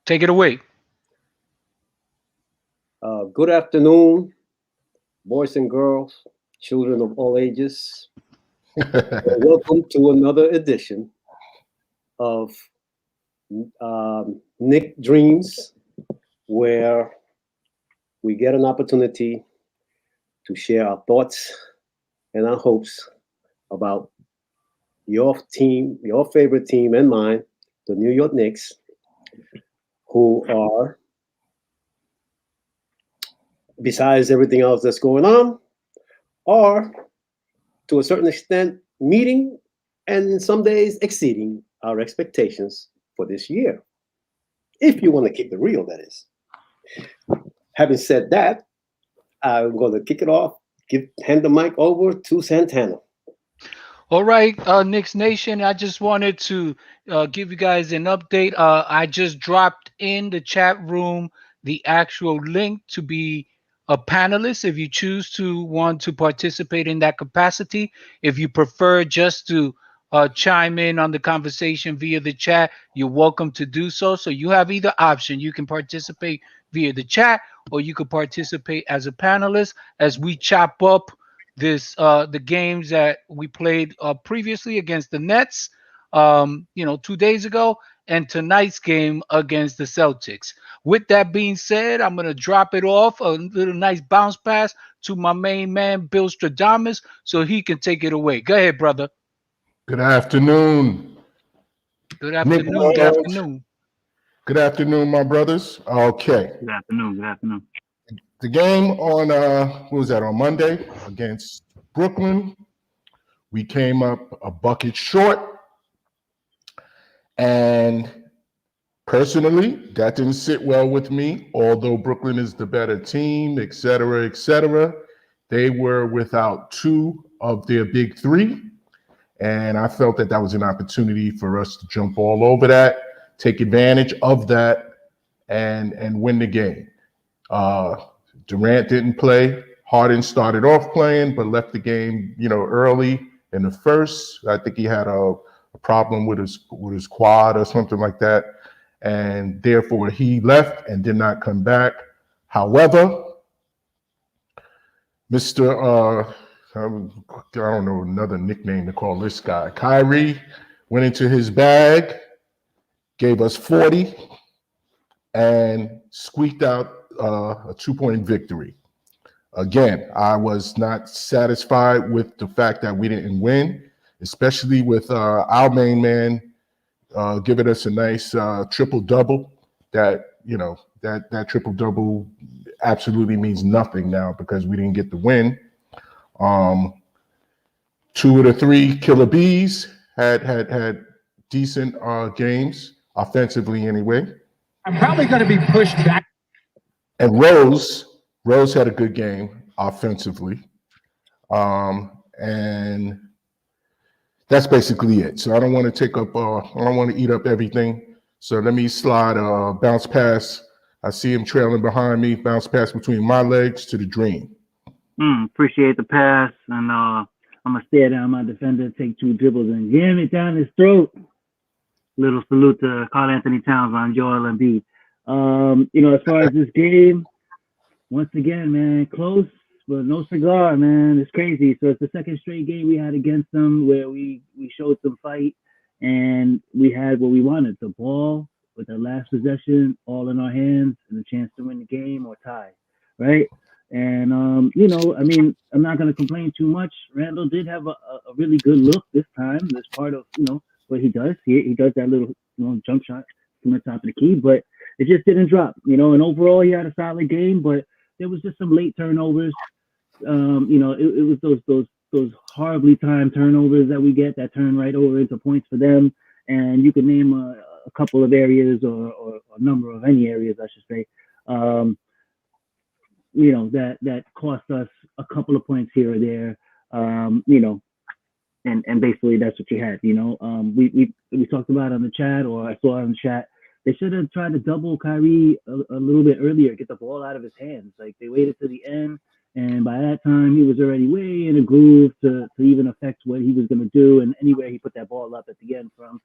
Take it away. Good afternoon, boys and girls, children of all ages. Welcome to another edition of Nick Dreams, where we get an opportunity to share our thoughts and our hopes about your team, your favorite team and mine, the New York Knicks, who are, besides everything else that's going on, are to a certain extent meeting and some days exceeding our expectations for this year. If you want to keep it real, that is. Having said that, I'm going to kick it off, hand the mic over to Santana. All right, Knicks Nation. I just wanted to give you guys an update. I just dropped in the chat room the actual link to be a panelist if you choose to want to participate in that capacity. If you prefer just to chime in on the conversation via the chat, you're welcome to do so. So you have either option. You can participate via the chat or you could participate as a panelist as we chop up the games that we played previously against the Nets, 2 days ago, and tonight's game against the Celtics. With that being said, I'm gonna drop it off a little nice bounce pass to my main man Bill Stradamus so he can take it away. Go ahead, brother. Good afternoon, Good Nick afternoon. Good Wells. afternoon. Good afternoon, my brothers. Okay, Good afternoon. Good afternoon. the game on what was that, on Monday against Brooklyn? We came up a bucket short, and personally, that didn't sit well with me. Although Brooklyn is the better team, et cetera, et cetera, they were without two of their big three. And I felt that that was an opportunity for us to jump all over that, take advantage of that, and win the game. Durant didn't play. Harden started off playing, but left the game, early in the first. I think he had a problem with his quad or something like that, and therefore he left and did not come back. However, Mr. I don't know another nickname to call this guy. Kyrie went into his bag, gave us 40, and squeaked out a 2-point victory. Again, I was not satisfied with the fact that we didn't win, especially with our main man giving us a nice triple-double. That triple-double absolutely means nothing now because we didn't get the win. 2 of the 3 killer bees had decent games offensively anyway. I'm probably going to be pushed back. And Rose had a good game offensively. And that's basically it. So I don't want to I don't want to eat up everything. So let me slide a bounce pass. I see him trailing behind me, bounce pass between my legs to the Dream. Appreciate the pass, and I'm gonna stare down my defender, take 2 dribbles, and jam it down his throat. Little salute to Karl Anthony Towns on Joel Embiid. As far as this game, once again, man, close but no cigar, man. It's crazy. So it's the second straight game we had against them where we showed some fight and we had what we wanted: the ball with the last possession all in our hands and a chance to win the game or tie, right? And, I'm not going to complain too much. Randall did have a really good look this time. That's part of, what he does. He does that little, jump shot from the top of the key, but it just didn't drop, and overall he had a solid game, but there was just some late turnovers. It was those horribly timed turnovers that we get that turn right over into points for them. And you can name a couple of areas or a number of any areas, I should say, that cost us a couple of points here or there, and basically that's what you had. We talked about on the chat, or I saw on the chat, they should have tried to double Kyrie a little bit earlier, get the ball out of his hands. Like, they waited to the end, and by that time he was already way in a groove to even affect what he was going to do. And anywhere he put that ball up at the end from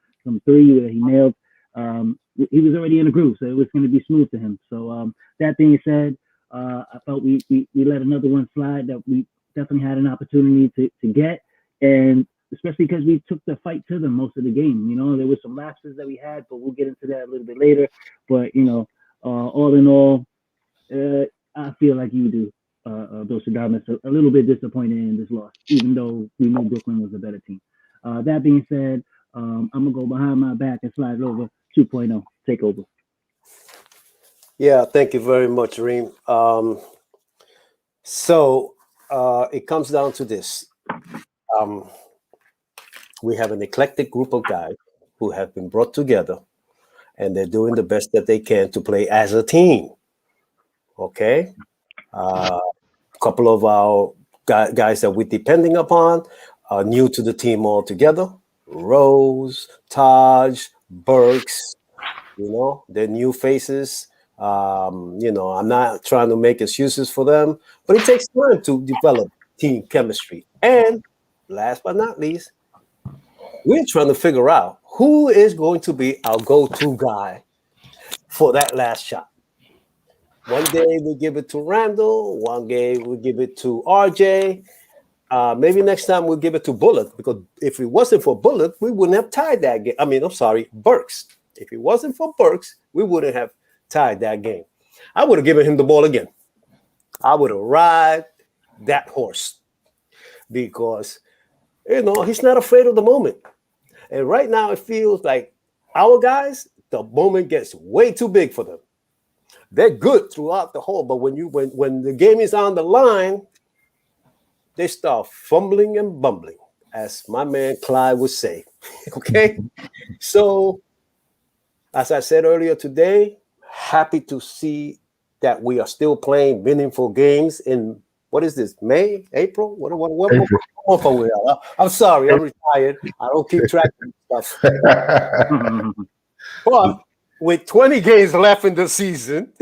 3 where he nailed, he was already in a groove, so it was going to be smooth to him. So that being said, I felt we let another one slide that we definitely had an opportunity to get, and especially because we took the fight to them most of the game. You know, there was some lapses that we had, but we'll get into that a little bit later. But you know, all in all, I feel like you do, those Stradamus, a little bit disappointed in this loss, even though we know Brooklyn was a better team. That being said, I'm gonna go behind my back and slide it over 2.0. Take over. Yeah, thank you very much, Reem. So it comes down to this. We have an eclectic group of guys who have been brought together, and they're doing the best that they can to play as a team. Okay? A couple of our guys that we're depending upon are new to the team altogether. Rose, Taj, Burks, you know, they're new faces. You know, I'm not trying to make excuses for them, but it takes time to develop team chemistry. And last but not least, we're trying to figure out who is going to be our go-to guy for that last shot. One day we give it to Randall, one day we give it to RJ. Maybe next time we'll give it to Bullock, because if it wasn't for Bullock, we wouldn't have tied that game. I mean, I'm sorry, Burks. If it wasn't for Burks, we wouldn't have tied that game. I would have given him the ball again. I would have ride that horse because, you know, he's not afraid of the moment. And right now it feels like our guys, the moment gets way too big for them. They're good throughout the whole, but when the game is on the line, they start fumbling and bumbling, as my man Clyde would say. Okay? So, as I said earlier today, happy to see that we are still playing meaningful games in, what is this, May, April? What month are we at? I'm sorry, I'm retired. I don't keep track of stuff. But with 20 games left in the season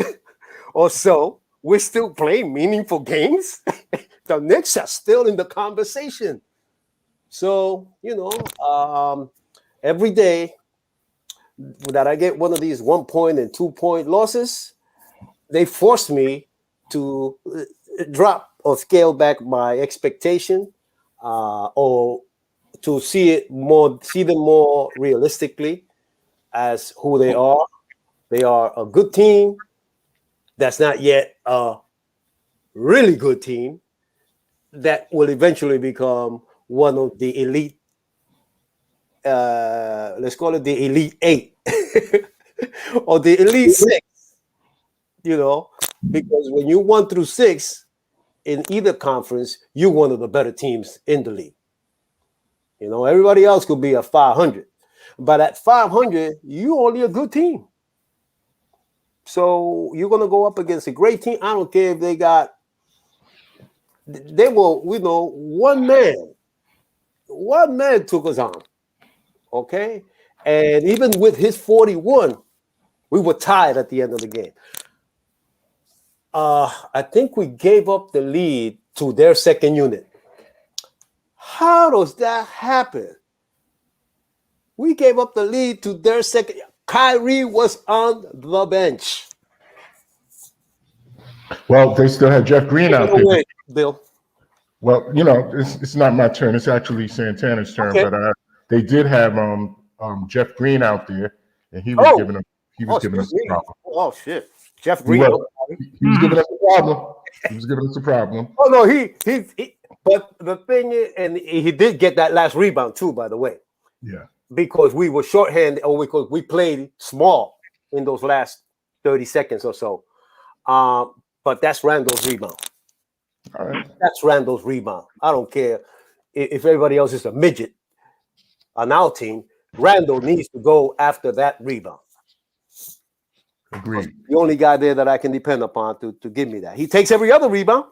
or so, we're still playing meaningful games. The Knicks are still in the conversation. So, you know, every day that I get one of these 1 point and 2 point losses, they force me to drop or scale back my expectation, or to see them more realistically as who they are. They are a good team that's not yet a really good team that will eventually become one of the elite, let's call it the elite 8 or the elite 6, you know, because when you 1 through 6 in either conference, you're one of the better teams in the league. You know, everybody else could be a 500, but at 500, you only a good team. So you're going to go up against a great team. I don't care if they will, you know, one man took us on. Okay. And even with his 41, we were tied at the end of the game. I think we gave up the lead to their second unit. How does that happen? We gave up the lead to their second. Kyrie was on the bench. Well, they still had Jeff Green out there. Away, Bill. Well, you know, it's not my turn. It's actually Santana's turn. Okay. But they did have Jeff Green out there, and he was giving us a problem. Oh shit, Jeff Green. He was giving us a problem. He was giving us a problem. Oh no, he. But the thing is, and he did get that last rebound too, by the way. Yeah. Because we were shorthanded, or because we played small in those last 30 seconds or so. But that's Randall's rebound. All right. That's Randall's rebound. I don't care if everybody else is a midget on our team. Randall needs to go after that rebound. Agreed. The only guy there that I can depend upon to give me that. He takes every other rebound.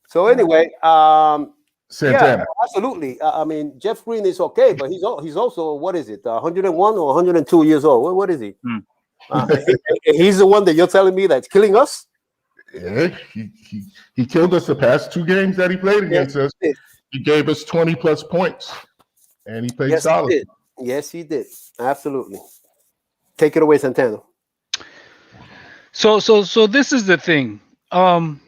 So anyway, Santana. Yeah, absolutely. I mean, Jeff Green is okay, but he's also, what is it, 101 or 102 years old? What is he? He's the one that you're telling me that's killing us? Yeah, he killed us the past 2 games that he played against us. He gave us 20 plus points, and he played solid. Yes, he did. Absolutely. Take it away, Santana. So this is the thing. Um,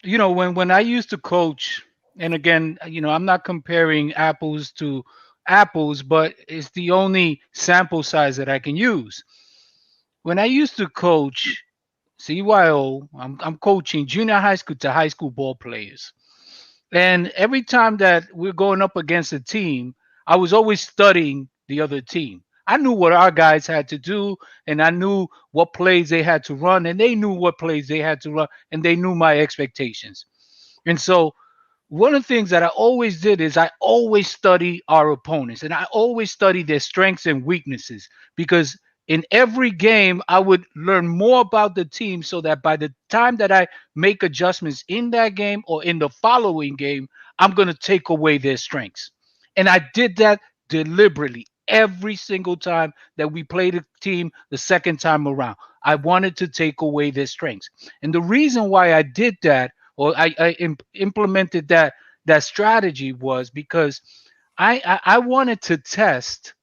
when I used to coach, and again, I'm not comparing apples to apples, but it's the only sample size that I can use. When I used to coach CYO, I'm coaching junior high school to high school ball players. And every time that we're going up against a team, I was always studying the other team. I knew what our guys had to do, and I knew what plays they had to run, and they knew what plays they had to run, and they knew my expectations. And so one of the things that I always did is I always study our opponents and I always study their strengths and weaknesses because in every game I would learn more about the team so that by the time that I make adjustments in that game or in the following game, I'm going to take away their strengths. And I did that deliberately every single time that we played a team the second time around. I wanted to take away their strengths. And the reason why I did that or implemented that strategy was because I wanted to test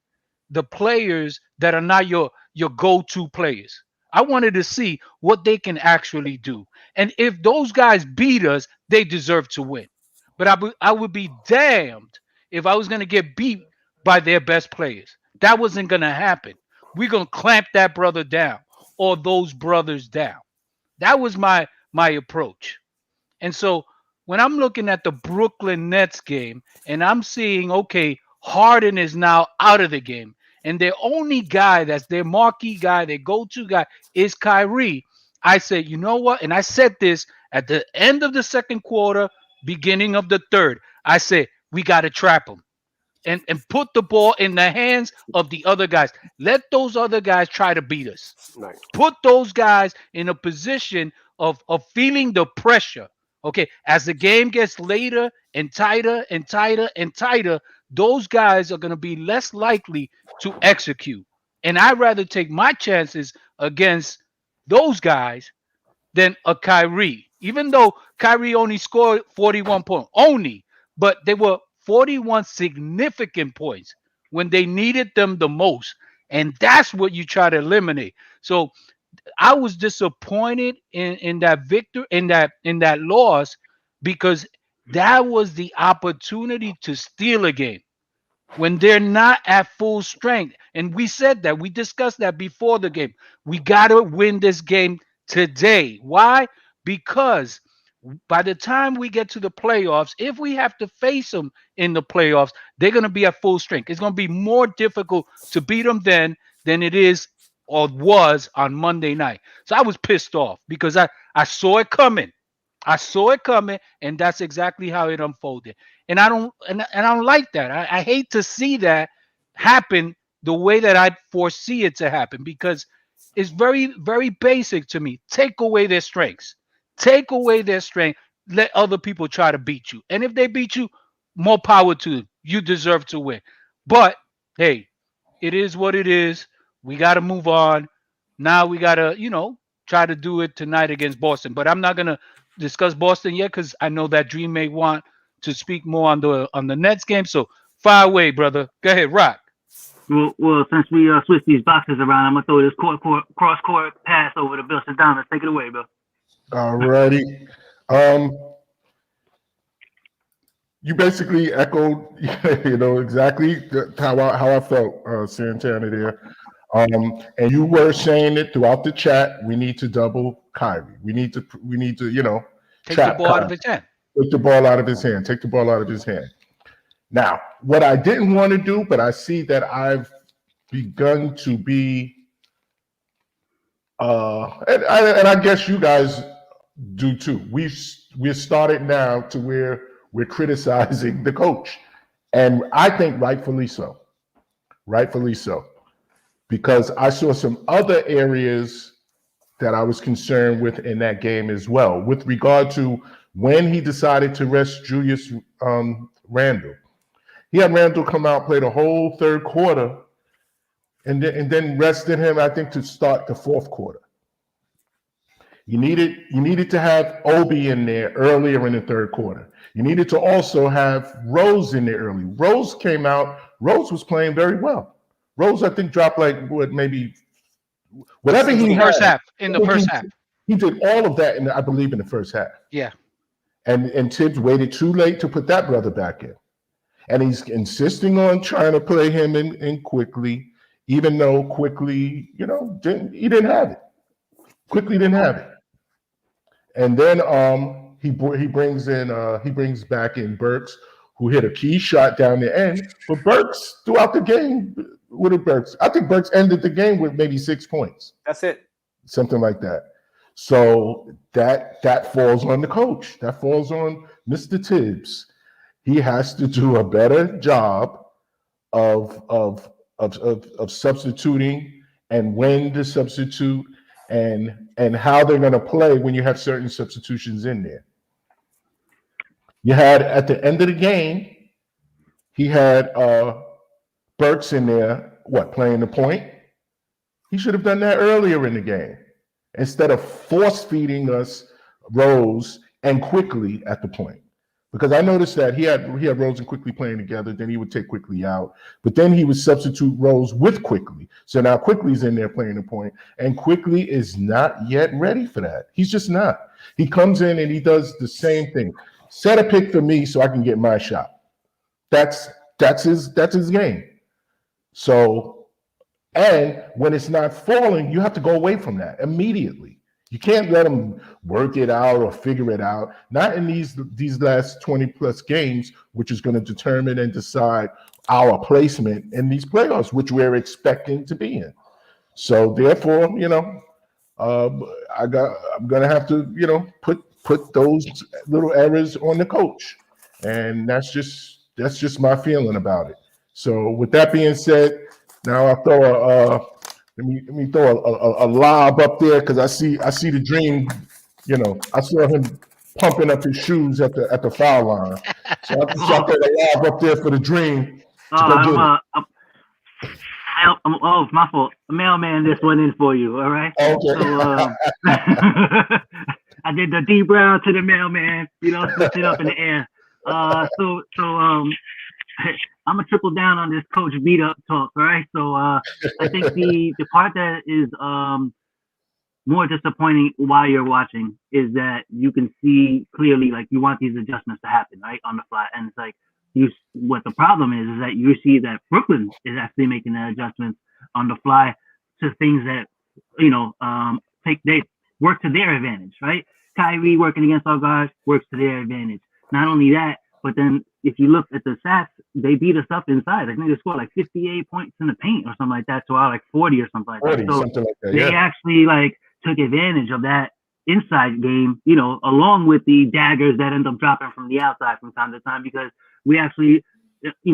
the players that are not your go-to players. I wanted to see what they can actually do. And if those guys beat us, they deserve to win. But I would be damned if I was going to get beat by their best players. That wasn't going to happen. We're going to clamp that brother down or those brothers down. That was my approach. And so when I'm looking at the Brooklyn Nets game and I'm seeing, okay, Harden is now out of the game, and their only guy that's their marquee guy, their go to guy is Kyrie, I said, you know what? And I said this at the end of the second quarter, beginning of the third. I said, we got to trap him and put the ball in the hands of the other guys. Let those other guys try to beat us. Right. Put those guys in a position of feeling the pressure. Okay, as the game gets later and tighter and tighter and tighter, those guys are going to be less likely to execute. And I'd rather take my chances against those guys than a Kyrie. Even though Kyrie only scored 41 points, only, but they were 41 significant points when they needed them the most. And that's what you try to eliminate. So I was disappointed in that victory, in that loss, because that was the opportunity to steal a game when they're not at full strength. And we said that, we discussed that before the game. We got to win this game today. Why? Because by the time we get to the playoffs, if we have to face them in the playoffs, they're going to be at full strength. It's going to be more difficult to beat them then than it is or was on Monday night. So I was pissed off because I saw it coming. I saw it coming, and that's exactly how it unfolded. And I don't like that. I hate to see that happen the way that I foresee it to happen because it's very, very basic to me. Take away their strengths. Take away their strength. Let other people try to beat you. And if they beat you, more power to them. You deserve to win. But hey, it is what it is. We got to move on. Now we got to, try to do it tonight against Boston. But I'm not going to discuss Boston yet because I know that Dream may want to speak more on the Nets game. So fire away, brother. Go ahead, rock. Well, since we switched these boxes around, I'm gonna throw this cross court pass over to Bill Down. Take it away, Bill. Alrighty. You basically echoed, exactly how I felt, Santana there. And you were saying it throughout the chat. We need to double Kyrie. We need to, Take trap the ball out Kyrie. of his hand. Take the ball out of his hand. Take the ball out of his hand. Now, what I didn't want to do, but I see that I've begun to be, and I guess you guys do too. We've started now to where we're criticizing the coach, and I think rightfully so. Rightfully so, because I saw some other areas that I was concerned with in that game as well, with regard to when he decided to rest Julius Randle. He had Randle come out, play the whole third quarter, and then rested him, I think, to start the fourth quarter. You needed to have Obi in there earlier in the third quarter. You needed to also have Rose in there early. Rose came out Rose was playing very well. Rose, I think, dropped like maybe whatever he had. First half. In the first half. He did all of that, I believe, in the first half. Yeah. And Tibbs waited too late to put that brother back in. And he's insisting on trying to play him in quickly, even though quickly, he didn't have it. Quickly didn't have it. And then he brings back in Burks, who hit a key shot down the end. But Burks throughout the game, what did Burks? I think Burks ended the game with maybe 6 points. That's it. Something like that. So that falls on the coach. That falls on Mr. Tibbs. He has to do a better job of substituting and when to substitute and how they're going to play when you have certain substitutions in there. You had at the end of the game, he had Burks in there, playing the point? He should have done that earlier in the game instead of force feeding us Rose and Quickly at the point. Because I noticed that he had Rose and Quickly playing together, then he would take Quickly out, but then he would substitute Rose with Quickly. So now Quickly's in there playing the point, and Quickly is not yet ready for that. He's just not. He comes in and he does the same thing. Set a pick for me so I can get my shot. That's his game. So, and when it's not falling, you have to go away from that immediately. You can't let them work it out or figure it out. Not in these last 20 plus games, which is going to determine and decide our placement in these playoffs, which we're expecting to be in. So therefore, I'm going to have to, put those little errors on the coach, and that's just my feeling about it. So with that being said, now I'll throw let me throw a lob up there because I see the Dream. I saw him pumping up his shoes at the foul line. So I throw a lob up there for the Dream. It's my fault. A mailman just went in for you. All right. Okay. So, I did the D Brown to the mailman. Switch it up in the air. So I'm gonna triple down on this coach beat up talk, all right? So I think the part that is more disappointing while you're watching is that you can see clearly like you want these adjustments to happen, right, on the fly, and it's like what the problem is that you see that Brooklyn is actually making the adjustments on the fly to things that they work to their advantage, right? Kyrie working against our guards works to their advantage. Not only that, but then if you look at the stats, they beat us up inside. I think they scored like 58 points in the paint or something like that. So out like 40 or something like 40, that. So something like that, they actually took advantage of that inside game, along with the daggers that end up dropping from the outside from time to time, because we actually,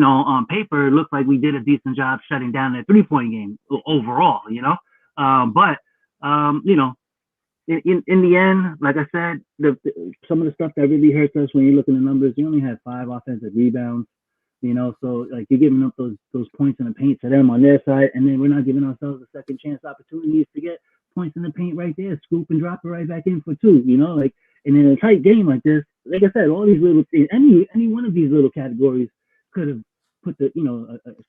on paper, it looked like we did a decent job shutting down that 3-point game overall, but in the end, like I said, some of the stuff that really hurts us when you look at the numbers, you only had 5 offensive rebounds, so like you're giving up those points in the paint to them on their side, and then we're not giving ourselves a second chance opportunities to get points in the paint right there, scoop and drop it right back in for 2, and in a tight game like this, like I said, all these little things, any one of these little categories could have put the,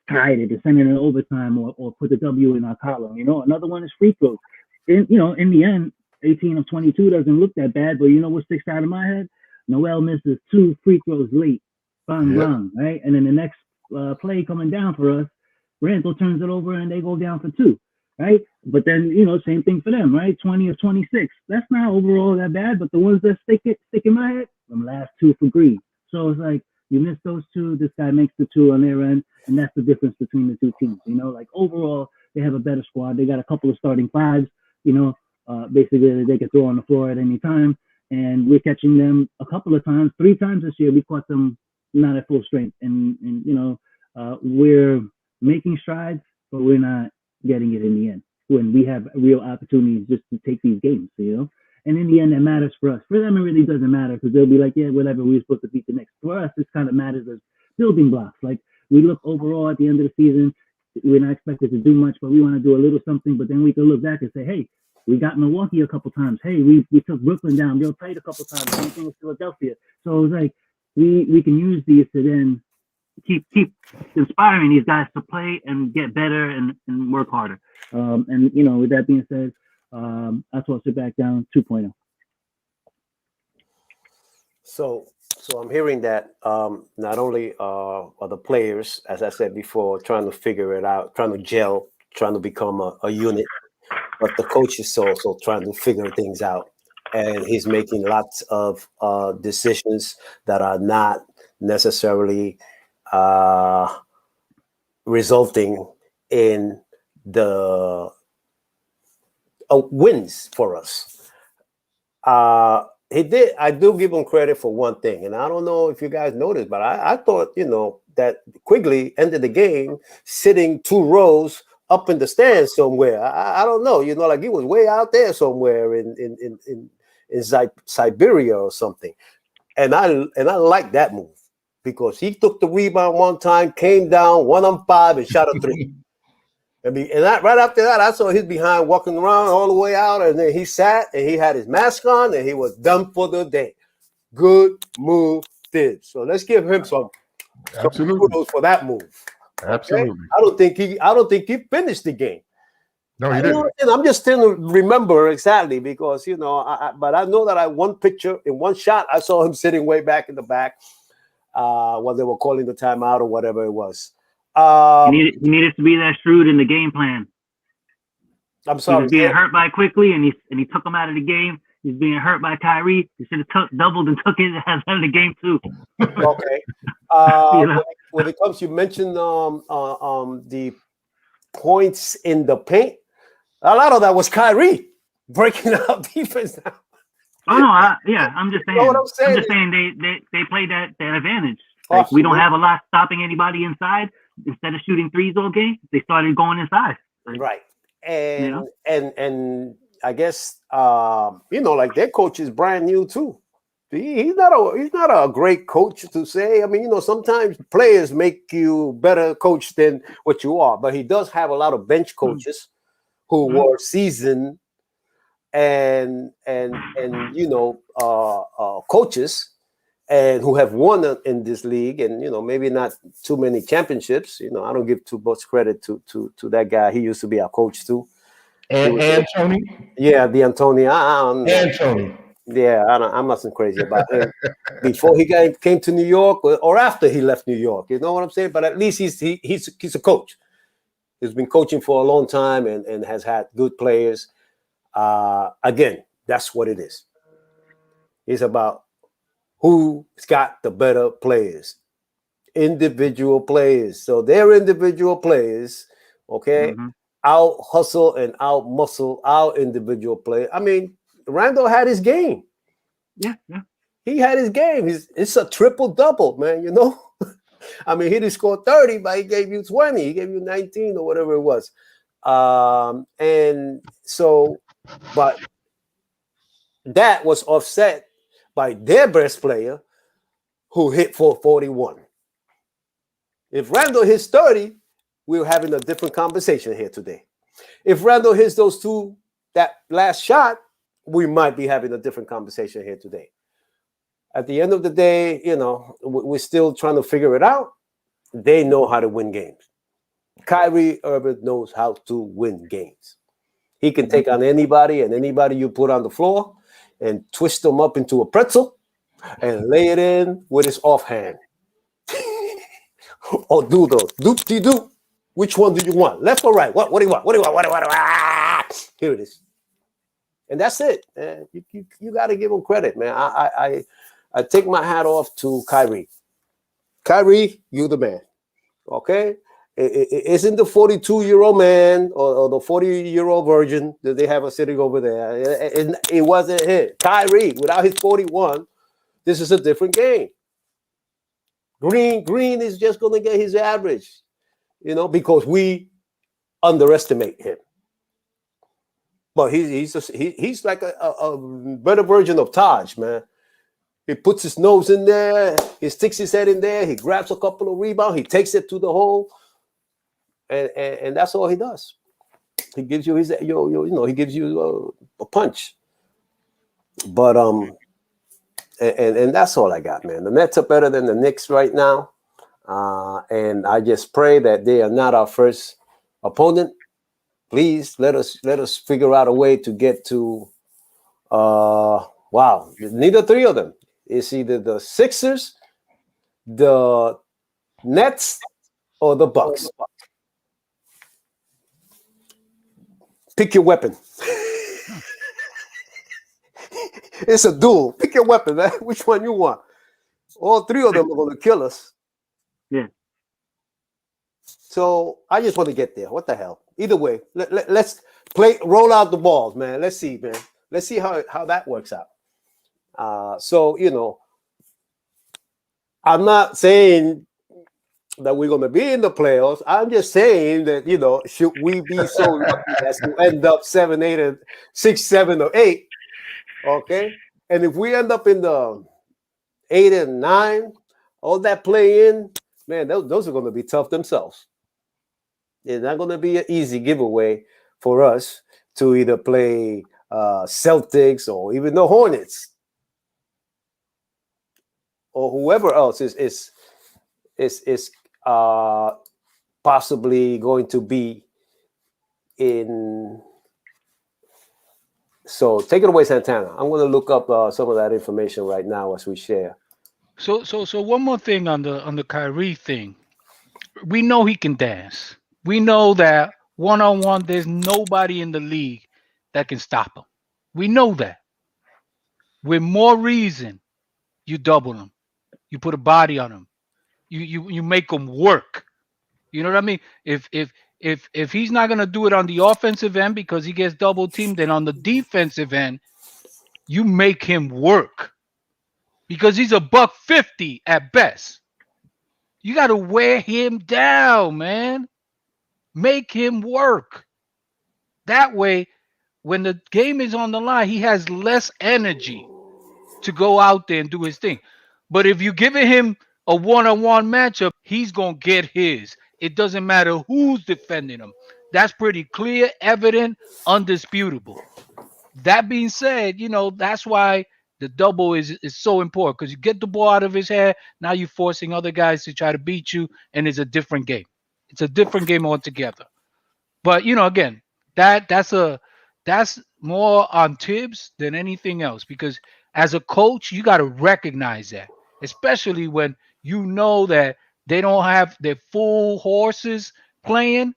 tied it to send it in overtime or put the W in our column, another one is free throws. In the end, 18 of 22 doesn't look that bad, but what sticks out of my head? Noel misses 2 free throws late. Bang, bang, right? And then the next play coming down for us, Randall turns it over and they go down for 2, right? But then, same thing for them, right? 20 of 26. That's not overall that bad, but the ones that stick in my head, them last 2 for Green. So it's like, you miss those 2, this guy makes the 2 on their end, and that's the difference between the 2 teams. Like overall, they have a better squad. They got a couple of starting 5s, basically they can throw on the floor at any time, and we're catching them a couple of times, 3 times this year. We caught them not at full strength, and we're making strides, but we're not getting it in the end when we have real opportunities just to take these games, and in the end that matters for us. For them it really doesn't matter because they'll be like, yeah, whatever, we're supposed to beat the Knicks. For us, it kind of matters as building blocks. Like we look overall at the end of the season, we're not expected to do much, but we want to do a little something, but then we can look back and say, hey, we got Milwaukee a couple times. Hey, we took Brooklyn down real tight a couple times. Same thing with Philadelphia. So it's like we can use these to then keep inspiring these guys to play and get better and work harder. And with that being said, that's what Sit Back Down 2.0. So I'm hearing that not only are the players, as I said before, trying to figure it out, trying to gel, trying to become a unit, but the coach is also trying to figure things out. And he's making lots of decisions that are not necessarily resulting in the wins for us. He did. I do give him credit for one thing, and I don't know if you guys noticed, but I thought that Quigley ended the game sitting 2 rows up in the stands somewhere. I don't know, like he was way out there somewhere in Siberia or something. And I like that move because he took the rebound one time, came down 1-on-5 and shot a 3. Right after that, I saw his behind walking around all the way out, and then he sat and he had his mask on and he was done for the day. Good move, Tibbs. So let's give him some kudos for that move. Absolutely. Okay? I don't think he finished the game. No, he didn't. I'm just trying to remember exactly because but I know that one picture in one shot I saw him sitting way back in the back while they were calling the timeout or whatever it was. He needed to be that shrewd in the game plan. I'm sorry. He was being hurt by Quickly, and he took him out of the game. He's being hurt by Kyrie. He should have doubled and took it out of the game too. Okay. When it comes, you mentioned the points in the paint. A lot of that was Kyrie breaking up defense now. Oh no, I'm just saying. You know what I'm saying? I'm just saying they played that advantage. Like, we don't have a lot stopping anybody inside. Instead of shooting threes all game, they started going inside. Right. And I guess like their coach is brand new too. He's not a great coach to say. I mean, sometimes players make you better coach than what you are, but he does have a lot of bench coaches who were seasoned and coaches and who have won in this league, and maybe not too many championships. I don't give too much credit to that guy. He used to be our coach too. And Tony? Yeah, the Antonio. And Tony. Yeah, I'm nothing crazy about him. Before he came to New York or after he left New York, you know what I'm saying? But at least he's a coach. He's been coaching for a long time and has had good players. Again, that's what it is. It's about who's got the better players, individual players. So they're individual players, okay? Out hustle and out muscle our individual player. I mean, Randall had his game. Yeah. He had his game. It's a triple-double, man, I mean, he didn't score 30, but he gave you 20. He gave you 19 or whatever it was. And so, but that was offset by their best player who hit for 41. If Randall hits 30, we're having a different conversation here today. If Randall hits those two, that last shot, we might be having a different conversation here today. At the end of the day, we're still trying to figure it out. They know how to win games. Kyrie Irving knows how to win games. He can take on anybody and anybody you put on the floor and twist them up into a pretzel and lay it in with his offhand. Or do those. Doop-de-doop. Which one do you want? Left or right? What do you want? What do you want? Here it is. And that's it. Man. You got to give him credit, man. I take my hat off to Kyrie. Kyrie, you the man. Okay? It isn't the 42-year-old man or the 40-year-old virgin that they have sitting over there. It wasn't him. Kyrie, without his 41, this is a different game. Green is just going to get his average, because we underestimate him. But he's like a better version of Taj, man. He puts his nose in there, he sticks his head in there, he grabs a couple of rebounds, he takes it to the hole, and that's all he does. He gives you he gives you a punch. But and that's all I got, man. The Nets are better than the Knicks right now. And I just pray that they are not our first opponent. Please let us figure out a way to get to. Wow, neither three of them. It's either the Sixers, the Nets, or the Bucks. Pick your weapon. It's a duel. Pick your weapon, man. Which one you want? All three of them are going to kill us. Yeah. So I just want to get there. What the hell? Either way, let's roll out the balls, man. Let's see, man. Let's see how that works out. So, I'm not saying that we're going to be in the playoffs. I'm just saying that, should we be so lucky as to end up 7, 8, and 6, 7, or 8, okay? And if we end up in the 8 and 9, all that play in, man, those are going to be tough themselves. It's not going to be an easy giveaway for us to either play Celtics or even the Hornets or whoever else is possibly going to be in. So take it away, Santana. I'm going to look up some of that information right now as we share. So one more thing on the Kyrie thing. We know he can dance. We know that one-on-one, there's nobody in the league that can stop him. We know that. With more reason, you double him. You put a body on him. You make him work. You know what I mean? If he's not gonna do it on the offensive end because he gets double teamed, then on the defensive end, you make him work because he's a $150 at best. You got to wear him down, man. Make him work. That way, when the game is on the line, he has less energy to go out there and do his thing. But if you give him a one-on-one matchup, he's going to get his. It doesn't matter who's defending him. That's pretty clear, evident, undisputable. That being said, that's why the double is so important because you get the ball out of his head. Now you're forcing other guys to try to beat you, and it's a different game. It's a different game altogether. But again, that's more on Tibbs than anything else because as a coach, you got to recognize that, especially when you know that they don't have their full horses playing.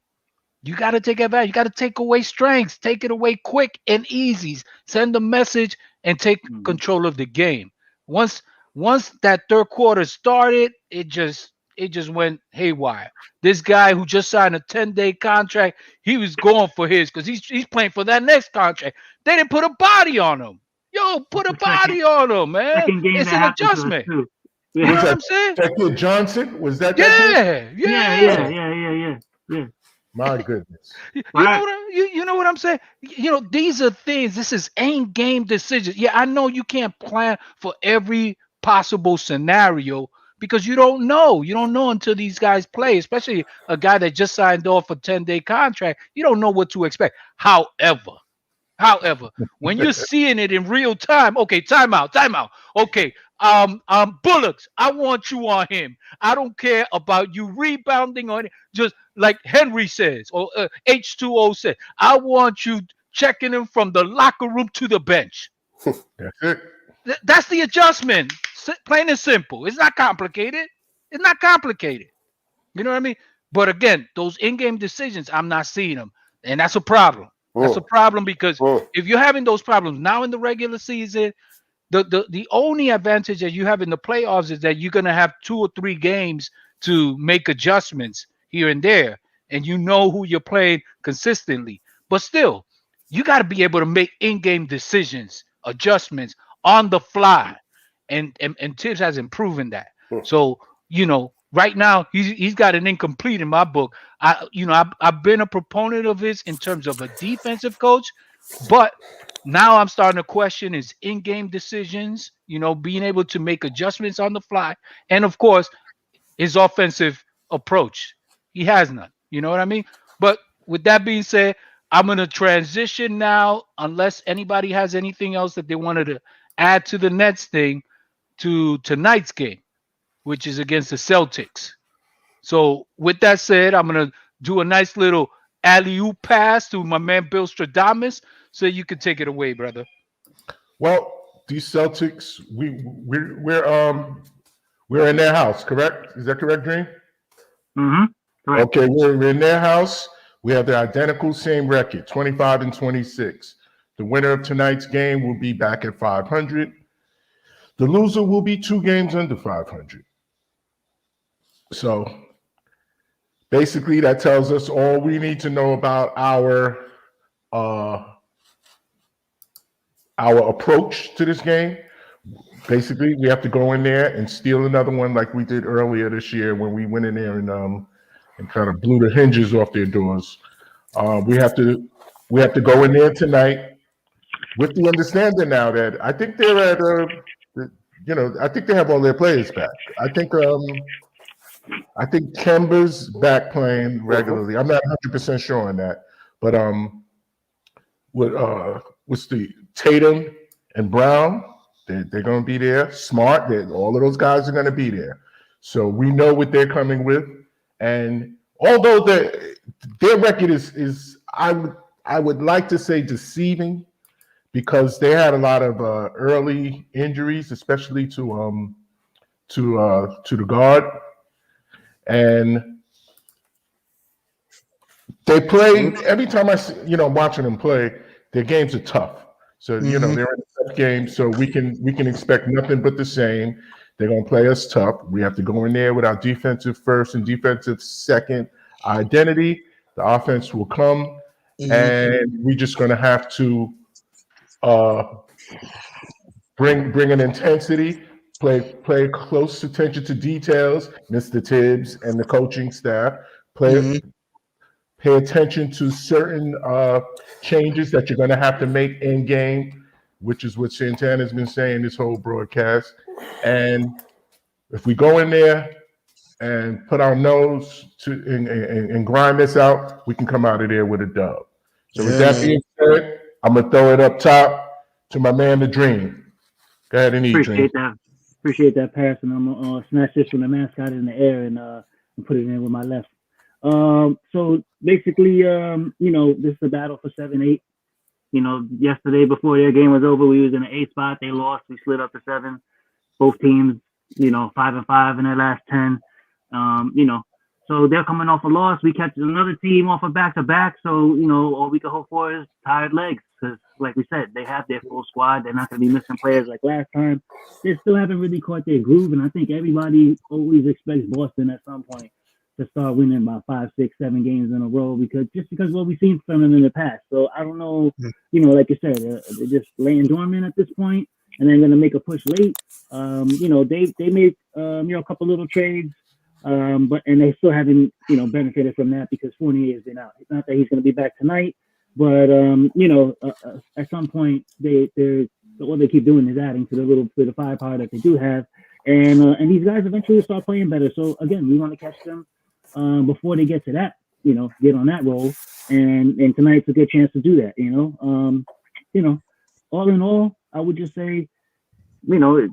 You got to take advantage. You got to take away strengths, take it away quick and easy. Send a message and take control of the game. Once that third quarter started, it just went haywire. This guy who just signed a 10-day contract, he was going for his because he's playing for that next contract. They didn't put a body on him. Yo, put a body on him, man. It's an adjustment. You know what I'm saying? Technical Johnson, was that? Yeah. My goodness. You know what I'm saying? These are things. This is end game decisions. Yeah, I know you can't plan for every possible scenario because you don't know. You don't know until these guys play, especially a guy that just signed off a 10-day contract. You don't know what to expect. However, when you're seeing it in real time, okay, timeout. Okay, Bullocks, I want you on him. I don't care about you rebounding on it. Just like Henry says, or H2O said, I want you checking him from the locker room to the bench. That's it. That's the adjustment. Plain and simple. It's not complicated. You know what I mean? But again, those in-game decisions, I'm not seeing them. And that's a problem. That's a problem because if you're having those problems now in the regular season, the only advantage that you have in the playoffs is that you're going to have 2 or 3 games to make adjustments here and there, and you know who you're playing consistently. But still, you got to be able to make in-game decisions, adjustments on the fly, and Tibbs hasn't proven that. So right now he's got an incomplete in my book. I've been a proponent of his in terms of a defensive coach, but now I'm starting to question his in-game decisions, being able to make adjustments on the fly, and of course his offensive approach. He has none. You know what I mean? But with that being said, I'm going to transition now, unless anybody has anything else that they wanted to add to the Nets thing, to tonight's game, which is against the Celtics. So with that said, I'm gonna do a nice little alley oop pass to my man Bill Stradamus, so you can take it away, brother. Well, these Celtics, we're in their house, correct? Is that correct, Dream? Mm-hmm. Correct. Okay, we're in their house. We have the identical same record, 25-26. The winner of tonight's game will be back at 500. The loser will be 2 games under 500. So basically, that tells us all we need to know about our approach to this game. Basically, we have to go in there and steal another one like we did earlier this year when we went in there and kind of blew the hinges off their doors. We have to go in there tonight with the understanding now that I think they're at I think they have all their players back. I think Kemba's back playing regularly. I'm not 100% sure on that, but what's the Tatum and Brown? They're going to be there. Smart. All of those guys are going to be there. So we know what they're coming with. And although their record is I would like to say deceiving because they had a lot of early injuries, especially to the guard, and they play every time watching them play. Their games are tough. So they're in a tough game. So we can expect nothing but the same. They're gonna play us tough. We have to go in there with our defensive first and defensive second identity. The offense will come, and we're just gonna have to bring an intensity, play close attention to details, Mr. Tibbs and the coaching staff. Pay attention to certain changes that you're going to have to make in game, which is what Santana's been saying this whole broadcast. And if we go in there and put our nose to and grind this out, we can come out of there with a dub. So with that being said, I'm gonna throw it up top to my man, the Dream. Go ahead and eat, Appreciate Dream. that. Appreciate that pass, and I'm gonna snatch this from the mascot in the air and put it in with my left. So basically, this is a battle for 7-8. Yesterday before their game was over, we was in the 8 spot. They lost. We slid up to 7. Both teams, 5-5 in their last 10. So they're coming off a loss. We catch another team off a back-to-back. So, all we can hope for is tired legs. Because, like we said, they have their full squad. They're not going to be missing players like last time. They still haven't really caught their groove. And I think everybody always expects Boston at some point to start winning about 5, 6, 7 games in a row because of what we've seen from them in the past. So I don't know, like you said, they're just laying dormant at this point, and they're going to make a push late. They made a couple little trades, but they still haven't benefited from that because Fournier has been out. It's not that he's going to be back tonight, but at some point all they keep doing is adding to the little bit of firepower that they do have, and these guys eventually will start playing better. So again, we want to catch them before they get to that, get on that roll. And tonight's a good chance to do that, all in all, I would just say, we gotta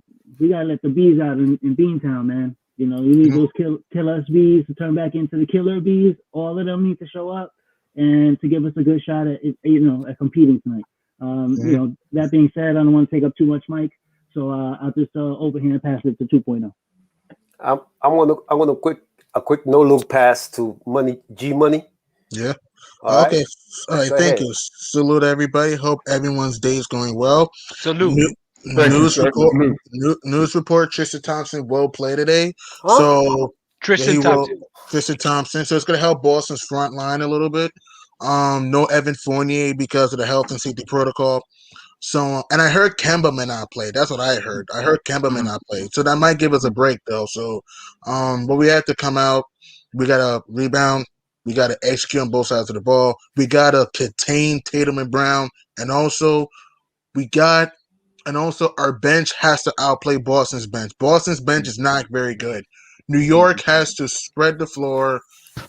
let the bees out in Beantown, man. You need those kill us bees to turn back into the killer bees. All of them need to show up and to give us a good shot at competing tonight. That being said, I don't want to take up too much, Mike. So I'll just overhand pass it to 2.0. I want a quick no look pass to G Money. Yeah. Okay. All right. Thank you. Salute everybody. Hope everyone's day is going well. Salute. News report. Tristan Thompson will play today. Huh? So Tristan Thompson. So it's going to help Boston's front line a little bit. No Evan Fournier because of the health and safety protocol. So, and I heard Kemba may not play. That's what I heard. I heard Kemba may not play. So that might give us a break, though. So, but we have to come out. We got to rebound. We got to execute on both sides of the ball. We got to contain Tatum and Brown. And also, our bench has to outplay Boston's bench. Boston's bench is not very good. New York has to spread the floor.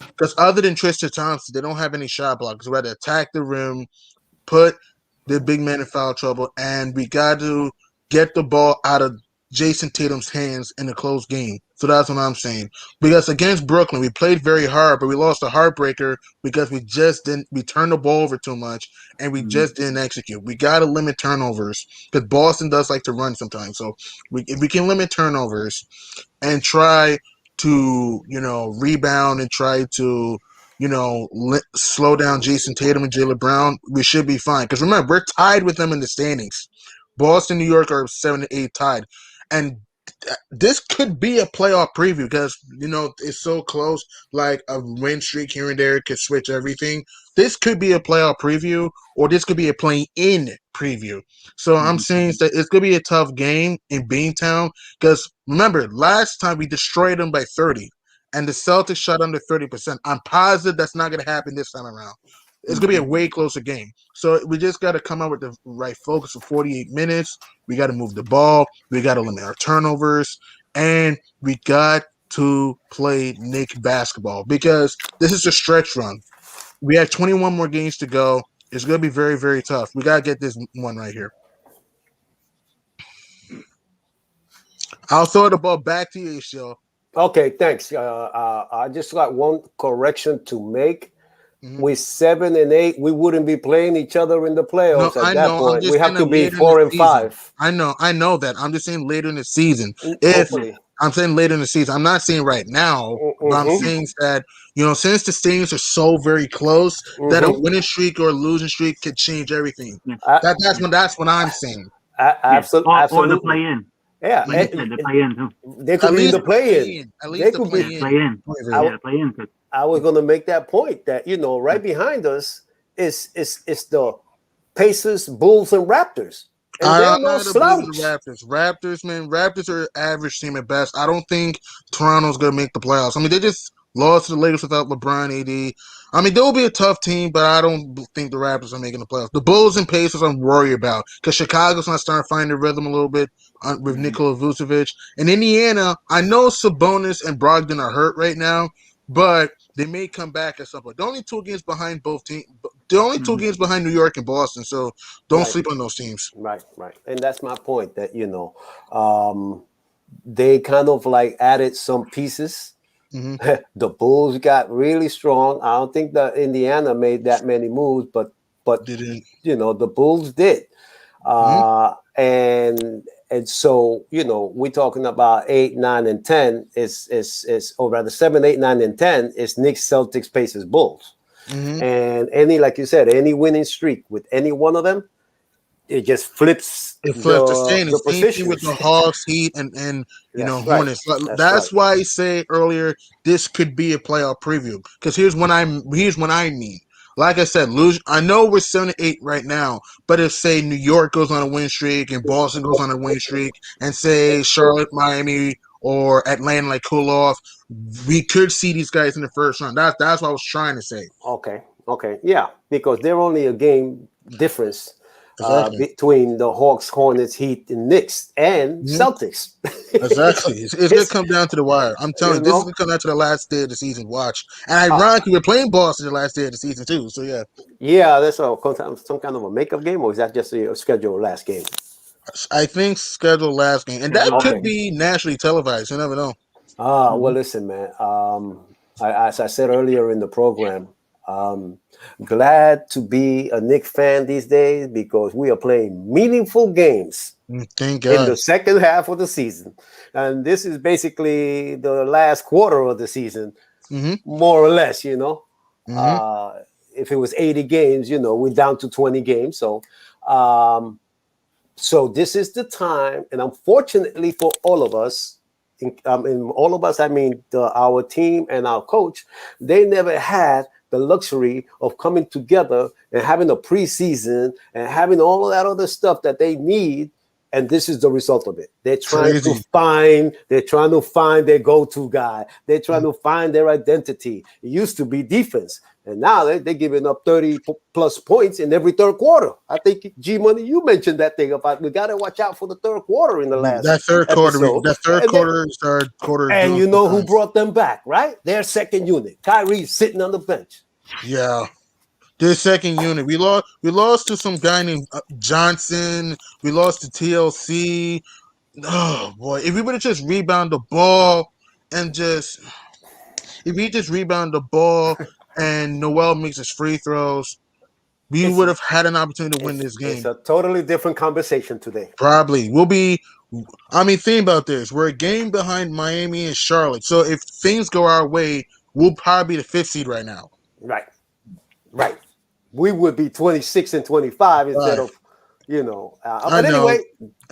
Because other than Tristan Thompson, they don't have any shot blockers. We got to attack the rim, put the big man in foul trouble, and we got to get the ball out of Jason Tatum's hands in a close game. So that's what I'm saying. Because against Brooklyn, we played very hard, but we lost a heartbreaker because we just didn't. We turned the ball over too much, and we just didn't execute. We got to limit turnovers because Boston does like to run sometimes. So if we can limit turnovers and try to rebound and try to slow down Jason Tatum and Jaylen Brown, we should be fine. Because remember, we're tied with them in the standings. Boston, New York are 7-8 tied, and this could be a playoff preview because it's so close. Like a win streak here and there could switch everything. This could be a playoff preview, or this could be a play-in preview. So I'm saying that it's gonna be a tough game in Beantown because remember last time we destroyed them by 30, and the Celtics shot under 30%. I'm positive that's not gonna happen this time around. It's gonna be a way closer game. So we just got to come up with the right focus for 48 minutes. We got to move the ball. We got to limit our turnovers, and we got to play Knicks basketball because this is a stretch run. We have 21 more games to go. It's gonna be very, very tough. We gotta get this one right here. I'll throw the ball back to you, Shaw. Okay, thanks. I just got one correction to make. With 7 and 8, we wouldn't be playing each other in the playoffs at that point. We have to be 4 and 5. I know that. I'm just saying later in the season. Hopefully. I'm saying later in the season. I'm not saying right now, but I'm saying that since the standings are so very close, that a winning streak or a losing streak could change everything. That's what I'm saying. Absolutely. Or the play-in. Yeah, like you said, the play-in too. They could be in the play-in. At least the play-in. Play-in. I was going to make that point that right behind us is the Pacers, Bulls, and Raptors, and they're no slouch. Raptors, man. Raptors are average team at best. I don't think Toronto's going to make the playoffs. I mean, they just lost to the Lakers without LeBron, AD. I mean, they'll be a tough team, but I don't think the Raptors are making the playoffs. The Bulls and Pacers I'm worried about because Chicago's not starting to find their rhythm a little bit with Nikola Vucevic. And Indiana, I know Sabonis and Brogdon are hurt right now, but they may come back at some point. They're only 2 games behind both teams. They're only 2 games behind New York and Boston, so don't sleep on those teams. Right. And that's my point that, they kind of like added some pieces. The Bulls got really strong. I don't think that Indiana made that many moves, but the Bulls did. And so, we're talking about 8, 9, and 10 or rather 7, 8, 9, and 10 is Knicks, Celtics, Pacers, Bulls. And like you said, any winning streak with any one of them, it just flips. It flips the position with the Hawks, Heat, and Hornets. That's why I say earlier this could be a playoff preview. Because here's what I mean. Like I said, I know we're 7-8 right now, but if say New York goes on a win streak and Boston goes on a win streak, and say Charlotte, Miami, or Atlanta cool off, we could see these guys in the first round. That's what I was trying to say. Okay, yeah, because they're only a game difference. Exactly. Between the Hawks, Hornets, Heat, and Knicks, and Celtics. Exactly. It's going to come down to the wire. I'm telling you, this is going to come down to the last day of the season. Watch. And ironically, we're playing Boston the last day of the season, too. So, yeah. Yeah, that's some kind of a makeup game, or is that just a scheduled last game? I think scheduled last game. And that could be nationally televised. You never know. Well, listen, man. As I said earlier in the program, glad to be a Knicks fan these days because we are playing meaningful games Thank God. in the second half of the season. And this is basically the last quarter of the season, more or less, If it was 80 games, we're down to 20 games. So this is the time, and unfortunately for all of us, all of us, I mean our team and our coach, they never had the luxury of coming together and having a preseason and having all of that other stuff that they need. And this is the result of it. They're trying to find their go-to guy. They're trying to find their identity. It used to be defense. And now they're giving up 30 plus points in every third quarter. I think, G-Money, you mentioned that thing about we got to watch out for the third quarter in the last quarter. And you know who brought them back, right? Their second unit. Kyrie's sitting on the bench. Yeah. Their second unit. We lost to some guy named Johnson. We lost to TLC. Oh boy, if we would have just rebound the ball and just if he just rebound the ball and Noel makes his free throws, we It's would have had an opportunity to win this it's game. a totally different conversation today. Probably. We'll be I mean, think about this. We're a game behind Miami and Charlotte. So if things go our way, we'll probably be the 5th seed right now. Right. Right. We would be 26 and 25 instead Right. of, I but know. anyway,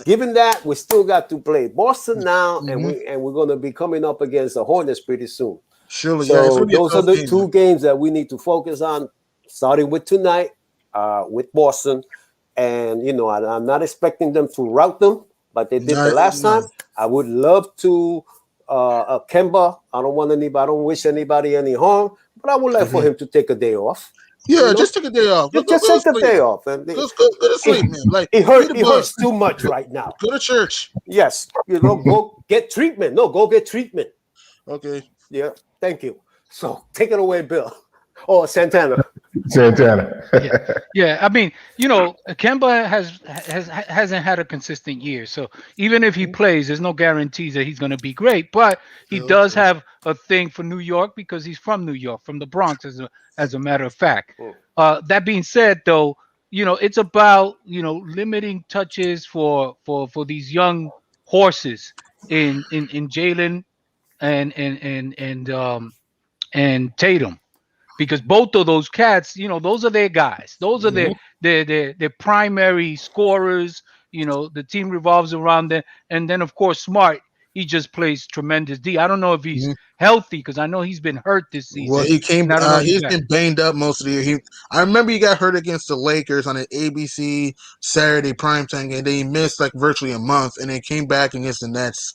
given that, we still got to play Boston now, and Mhm. we're going to be coming up against the Hornets pretty soon. Surely, yeah. It's So gonna be a those are tough the game. two games that we need to focus on, starting with tonight, with Boston. And I'm not expecting them to rout them, but they did the last No. time. I would love to Kemba. I don't wish anybody any harm, but I would like for him to take a day off. Yeah, just take a day off. Go Just to take a sleep. day off, and Go to sleep, man. Like it read a book. hurts too much right now. Go to church. Yes, go get treatment. No, go get treatment. Okay. Yeah, thank you. So take it away, Bill. Oh, Santana. Santana. Yeah. I mean, Kemba hasn't had a consistent year, so even if he plays, there's no guarantees that he's going to be great. But he does have a thing for New York because he's from New York, from the Bronx, as a matter of fact. That being said, though, it's about limiting touches for these young horses in Jalen and Tatum, because both of those cats, those are their guys. Those are their primary scorers. The team revolves around them, and then of course Smart. He just plays tremendous D. I don't know if he's healthy because I know he's been hurt this Well, season, he came. and I don't know if He's back. been banged up most of the year. I remember he got hurt against the Lakers on an ABC Saturday primetime game. Then he missed like virtually a month, and then came back against the Nets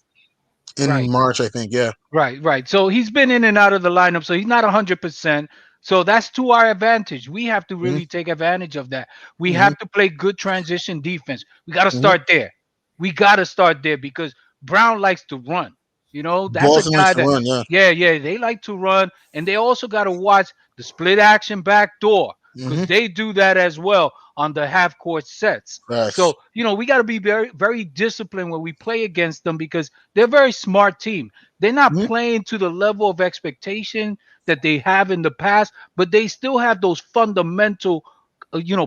in Right. March, I think. Yeah. Right. So he's been in and out of the lineup, so he's not 100%. So that's to our advantage. We have to really take advantage of that. We have to play good transition defense. We got to start there. We got to start there because Brown likes to run. That's a Boston likes guy to that, run. Yeah. yeah, they like to run, and they also got to watch the split action back door because they do that as well on the half court sets. Right. So we got to be very, very disciplined when we play against them because they're a very smart team. They're not playing to the level of expectation that they have in the past, but they still have those fundamental,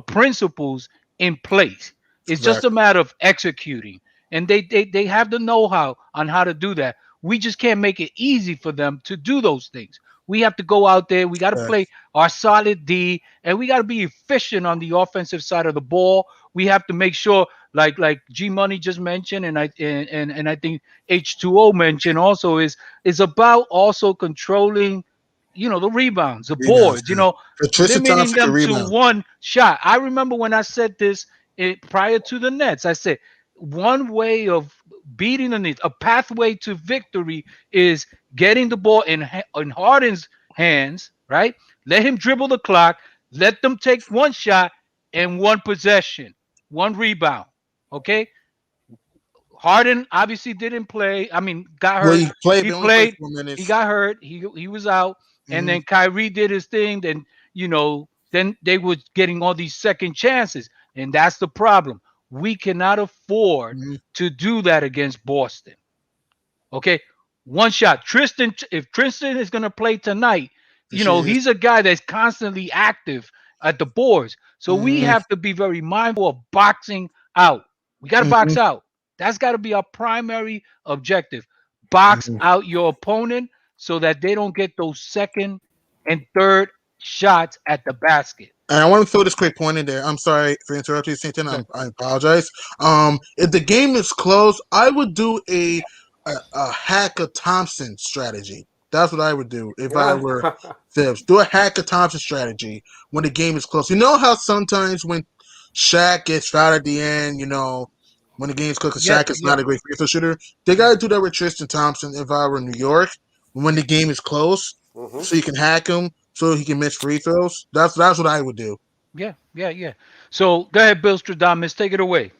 principles in place. It's just a matter of executing, and they have the know-how on how to do that. We just can't make it easy for them to do those things. We have to go out there. We got to play our solid D, and we got to be efficient on the offensive side of the ball. We have to make sure, like G Money just mentioned, and I think H2O mentioned also, is about also controlling, the rebounds, the boards, Tristan limiting Thompson can them to rebound. one shot. I remember when I said this prior to the Nets. I said one way of beating the Nets, a pathway to victory, is getting the ball in Harden's hands, right? Let him dribble the clock. Let them take one shot and one possession, one rebound. Okay. Harden obviously didn't play. I mean, got hurt. Well, he played. He He only played played. 4 minutes. He got hurt. He was out. And then Kyrie did his thing. Then then they were getting all these second chances, and that's the problem. We cannot afford to do that against Boston. Okay, one shot. Tristan, if Tristan is going to play tonight, he's a guy that's constantly active at the boards. So we have to be very mindful of boxing out. We got to box out. That's got to be our primary objective. Box out your opponent so that they don't get those second and third shots at the basket. And I want to throw this quick point in there. I'm sorry for interrupting you, Santana. I apologize. If the game is close, I would do a hack of Thompson strategy. That's what I would do if I were Thibs. Do a hack of Thompson strategy when the game is close. You know how sometimes when Shaq gets fouled at the end, when the game's close, because Shaq is not a great free throw shooter. They got to do that with Tristan Thompson if I were in New York. When the game is close, so you can hack him, so he can miss free throws. That's what I would do. Yeah. So go ahead, Bill Stradamus, take it away.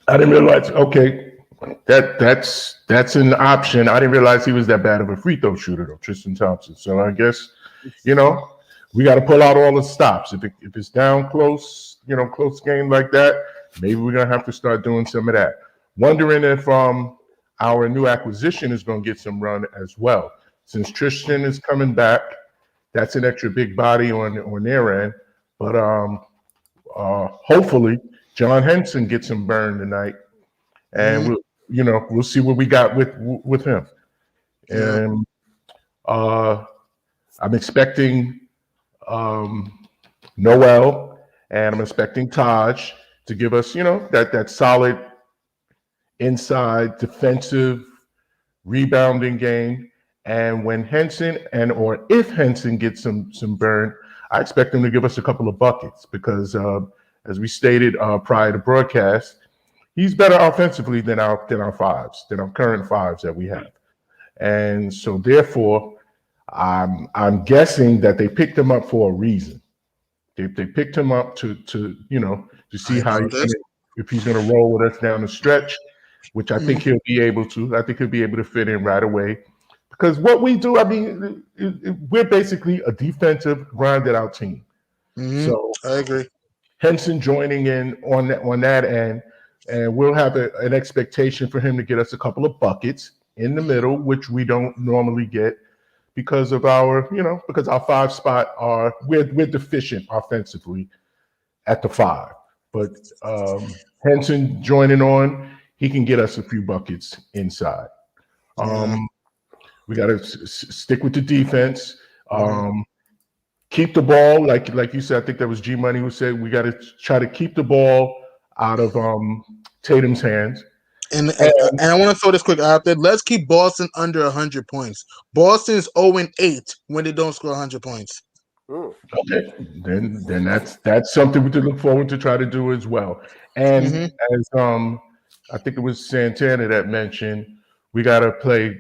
I didn't realize. Okay, that's an option. I didn't realize he was that bad of a free throw shooter, though, Tristan Thompson. So I guess we got to pull out all the stops. If it's down close, close game like that, maybe we're gonna have to start doing some of that. wondering if our new acquisition is going to get some run as well. Since Tristan is coming back, that's an extra big body on their end. But hopefully John Henson gets some burn tonight, and we'll see what we got with him. Yeah. And I'm expecting Noel, and I'm expecting Taj to give us, that solid inside defensive rebounding game. And when Henson or if Henson gets some burn, I expect him to give us a couple of buckets because, as we stated prior to broadcast, he's better offensively than our current fives that we have. And so therefore, I'm guessing that they picked him up for a reason. They picked him up to see how if he's going to roll with us down the stretch, which I think he'll be able to. I think he'll be able to fit in right away. Because what we do, I mean, we're basically a defensive, grinded out team. So I agree. Henson joining in on that end, and we'll have an expectation for him to get us a couple of buckets in the middle, which we don't normally get because of our 5 spot we're deficient offensively at the 5. But Henson joining on, he can get us a few buckets inside. We got to stick with the defense. Keep the ball, like you said. I think that was G Money who said we got to try to keep the ball out of Tatum's hands. And I want to throw this quick out there. Let's keep Boston under 100 points. Boston is 0-8 when they don't score 100 points. Okay, then that's something to look forward to try to do as well. And as I think it was Santana that mentioned, we got to play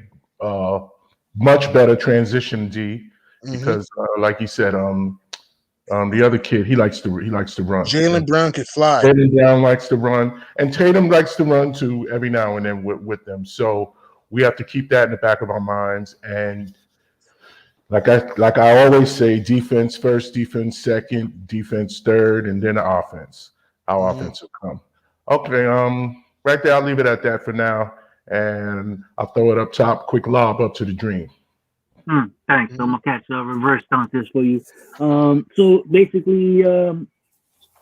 much better transition D because, like you said, the other kid he likes to run. Jaylen Brown can fly. Jaylen Brown likes to run, and Tatum likes to run too every now and then with them. So we have to keep that in the back of our minds. And like I always say, defense first, defense second, defense third, and then the offense. Our offense will come. Okay, right there, I'll leave it at that for now, and I'll throw it up top. Quick lob up to the Dream. Thanks. So I'm gonna catch a reverse dunk this for you. So basically, I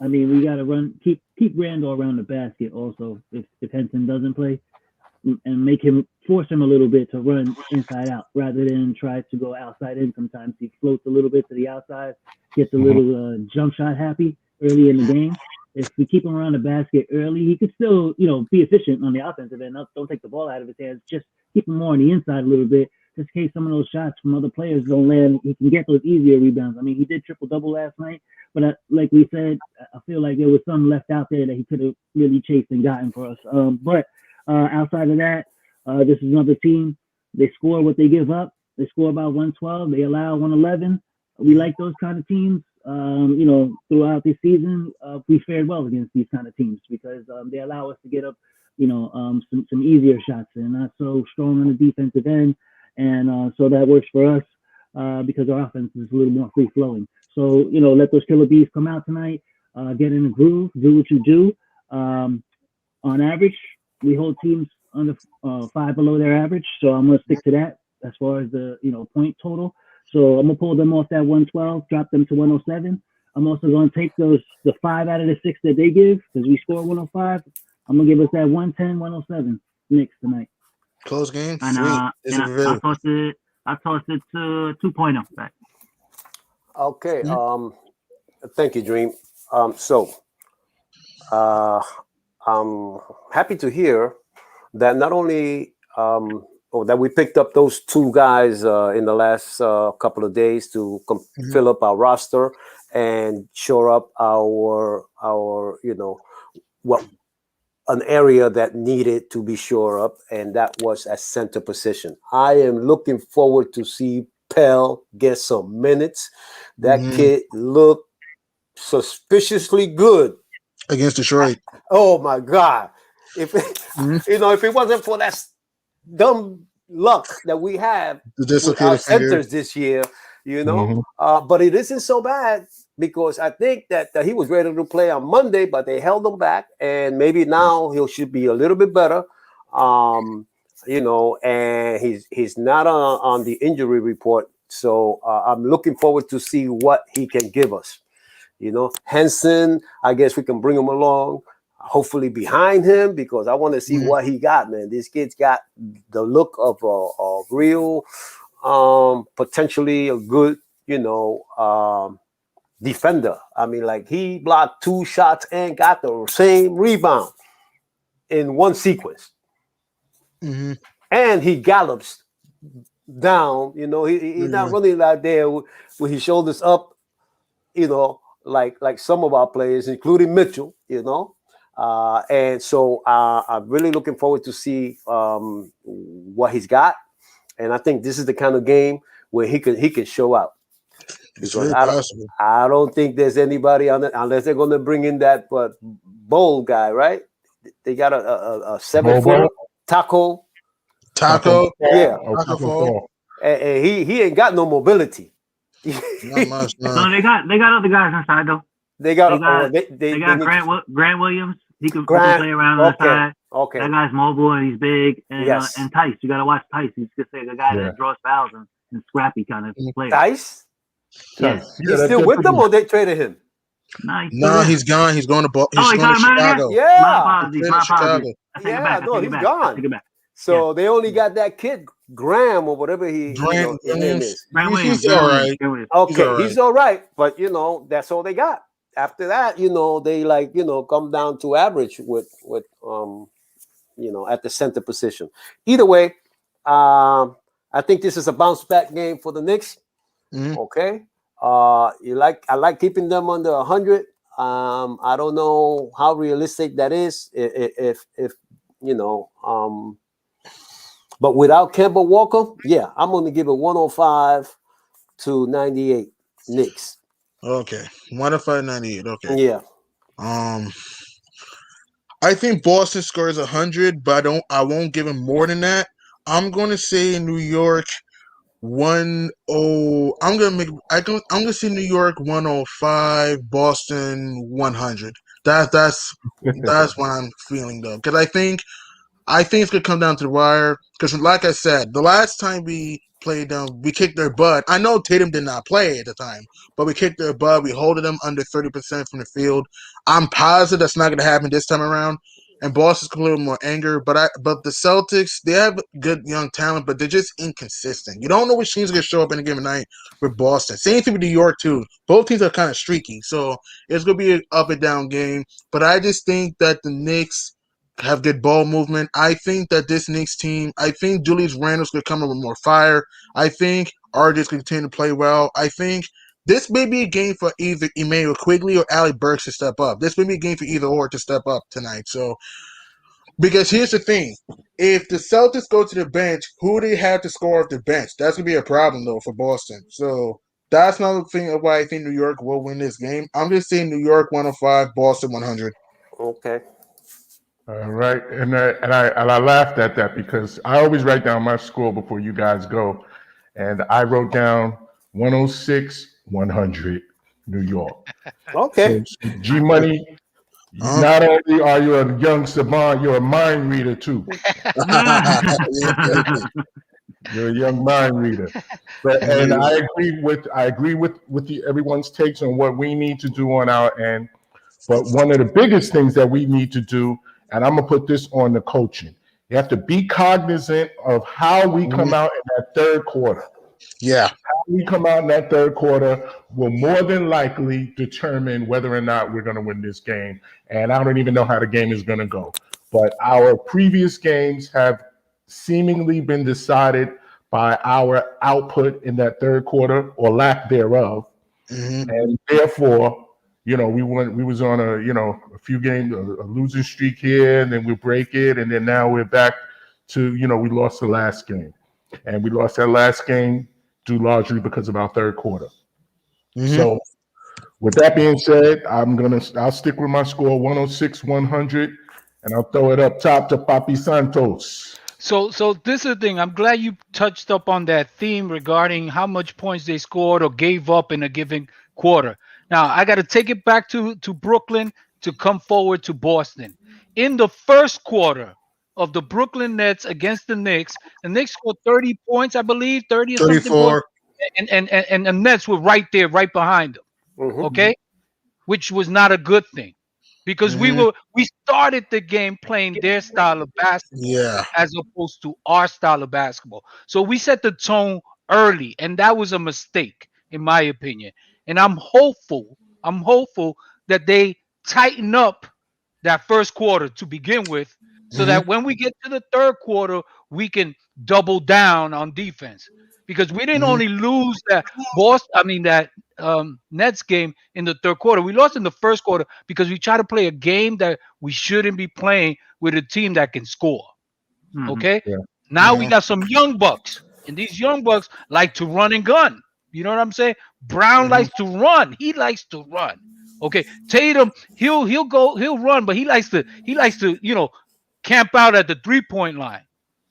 mean, we gotta keep Randall around the basket. Also, if Henson doesn't play, and force him a little bit to run inside out rather than try to go outside in. Sometimes he floats a little bit to the outside, gets a little jump shot happy early in the game. If we keep him around the basket early, he could still, be efficient on the offensive end. Don't take the ball out of his hands. Just keep him more on the inside a little bit, just in case some of those shots from other players don't land. He can get those easier rebounds. I mean, he did triple-double last night, but like we said, I feel like there was some left out there that he could have really chased and gotten for us. But outside of that, this is another team. They score what they give up. They score about 112. They allow 111. We like those kind of teams. Throughout this season, we fared well against these kind of teams because they allow us to get up, some easier shots and not so strong on the defensive end. And so that works for us because our offense is a little more free flowing. So, let those killer bees come out tonight, get in the groove, do what you do. On average, we hold teams under 5 below their average. So I'm going to stick to that as far as the, point total. So I'm going to pull them off that 112, drop them to 107. I'm also going to take the 5 out of the 6 that they give because we score 105. I'm going to give us that 110, 107 Knicks tonight. Close game. And I tossed it to 2.0 back. Okay. Thank you, Dream. I'm happy to hear that not only that we picked up those 2 guys in the last couple of days to fill up our roster and shore up our an area that needed to be shore up, and that was at center position. I am looking forward to see Pell get some minutes. That kid looked suspiciously good against Detroit. Oh my God! If it wasn't for that dumb luck that we have with our centers this year, but it isn't so bad. because I think that he was ready to play on Monday, but they held him back, and maybe now he should be a little bit better. Um, and he's not on the injury report, so I'm looking forward to see what he can give us. Henson, I guess we can bring him along, hopefully behind him, because I want to see what he got, man. This kid's got the look of a real, potentially a good, defender. I mean, like, he blocked 2 shots and got the same rebound in one sequence. And he gallops down, he's not running out there with his shoulders up, like some of our players, including Mitchell, and so I'm really looking forward to see what he's got, and I think this is the kind of game where he can show out. It's Because very possible. I don't think there's anybody on it unless they're going to bring in that bowl guy, right? They got a 7-footer, Taco. Yeah, and he ain't got no mobility. Not much. No, they got other guys inside though. They got Grant Williams. He can play around on the side. Okay. That guy's mobile and he's big. And and Tice, you got to watch Tice. He's just like a guy that draws fouls and scrappy kind of player. Tice? Yeah. He's still with them, or they traded him? No, he's gone. He's going to Chicago. Yeah. My apologies. Yeah, no, he's gone. So they only got that kid, Graham, or whatever his name is. He's all right. Okay, he's all right. But, that's all they got. After that, they come down to average with at the center position. Either way, I think this is a bounce back game for the Knicks. Okay. I like keeping them under 100. I don't know how realistic that is. If but without Kemba Walker, yeah, I'm going to give it 105 to 98 Knicks. Okay, 105-98. Okay. Yeah. I think Boston scores 100, but I won't give him more than that. I'm going to say New York 1-0. I'm going to say New York 105, Boston 100. That's what I'm feeling though, because I think it's gonna come down to the wire. Because, like I said, the last time we played them, we kicked their butt. I know Tatum did not play at the time, but we kicked their butt. We holded them under 30% from the field. I'm positive that's not gonna happen this time around. And Boston's a little more anger, but the Celtics, they have good young talent, but they're just inconsistent. You don't know which team's gonna show up in a given night with Boston. Same thing with New York too. Both teams are kind of streaky, so it's gonna be an up and down game. But I just think that the Knicks have good ball movement. I think that this Knicks team, I think Julius Randle's going to come in with more fire. I think RJ's going to continue to play well. I think this may be a game for either Emmanuel Quigley or Alec Burks to step up. This may be a game for either or to step up tonight. So, because here's the thing. If the Celtics go to the bench, who do they have to score off the bench? That's going to be a problem, though, for Boston. So, that's another thing of why I think New York will win this game. I'm just saying New York 105, Boston 100. Okay. All right, and I laughed at that because I always write down my score before you guys go, and I wrote down 106, 100, New York. Okay. So, G Money, not only are you a young savant, you're a mind reader too. You're a young mind reader. And I agree with everyone's takes on what we need to do on our end. But one of the biggest things that we need to do, and I'm gonna put this on the coaching, you have to be cognizant of how we come out in that third quarter. Yeah. How we come out in that third quarter will more than likely determine whether or not we're gonna win this game. And I don't even know how the game is gonna go. But our previous games have seemingly been decided by our output in that third quarter or lack thereof. And therefore, we was on a few games, a losing streak here, and then we break it, and then now we're back to, we lost the last game. And we lost that last game due largely because of our third quarter. So with that being said, I'll stick with my score 106, 100, and I'll throw it up top to Papi Santos. So this is the thing. I'm glad you touched up on that theme regarding how much points they scored or gave up in a given quarter. Now I got to take it back to Brooklyn to come forward to Boston. In the first quarter of the Brooklyn Nets against the Knicks scored 30 points, I believe, 30 or something points, 34. and the Nets were right there, right behind them. Mm-hmm. Okay, which was not a good thing because Hmm. we started the game playing their style of basketball Yeah. as opposed to our style of basketball. So we set the tone early, and that was a mistake in my opinion. And I'm hopeful that they tighten up that first quarter to begin with so Hmm. that when we get to the third quarter we can double down on defense because we didn't Hmm. only lose that Nets game in the third quarter. We lost in the first quarter because we tried to play a game that we shouldn't be playing with a team that can score. Hmm. Okay. Yeah. Now we Hmm. got some young bucks, and these young bucks like to run and gun. You know what I'm saying? Brown Hmm. likes to run. He likes to run. Okay. Tatum, he'll run, but he likes to camp out at the 3-point line.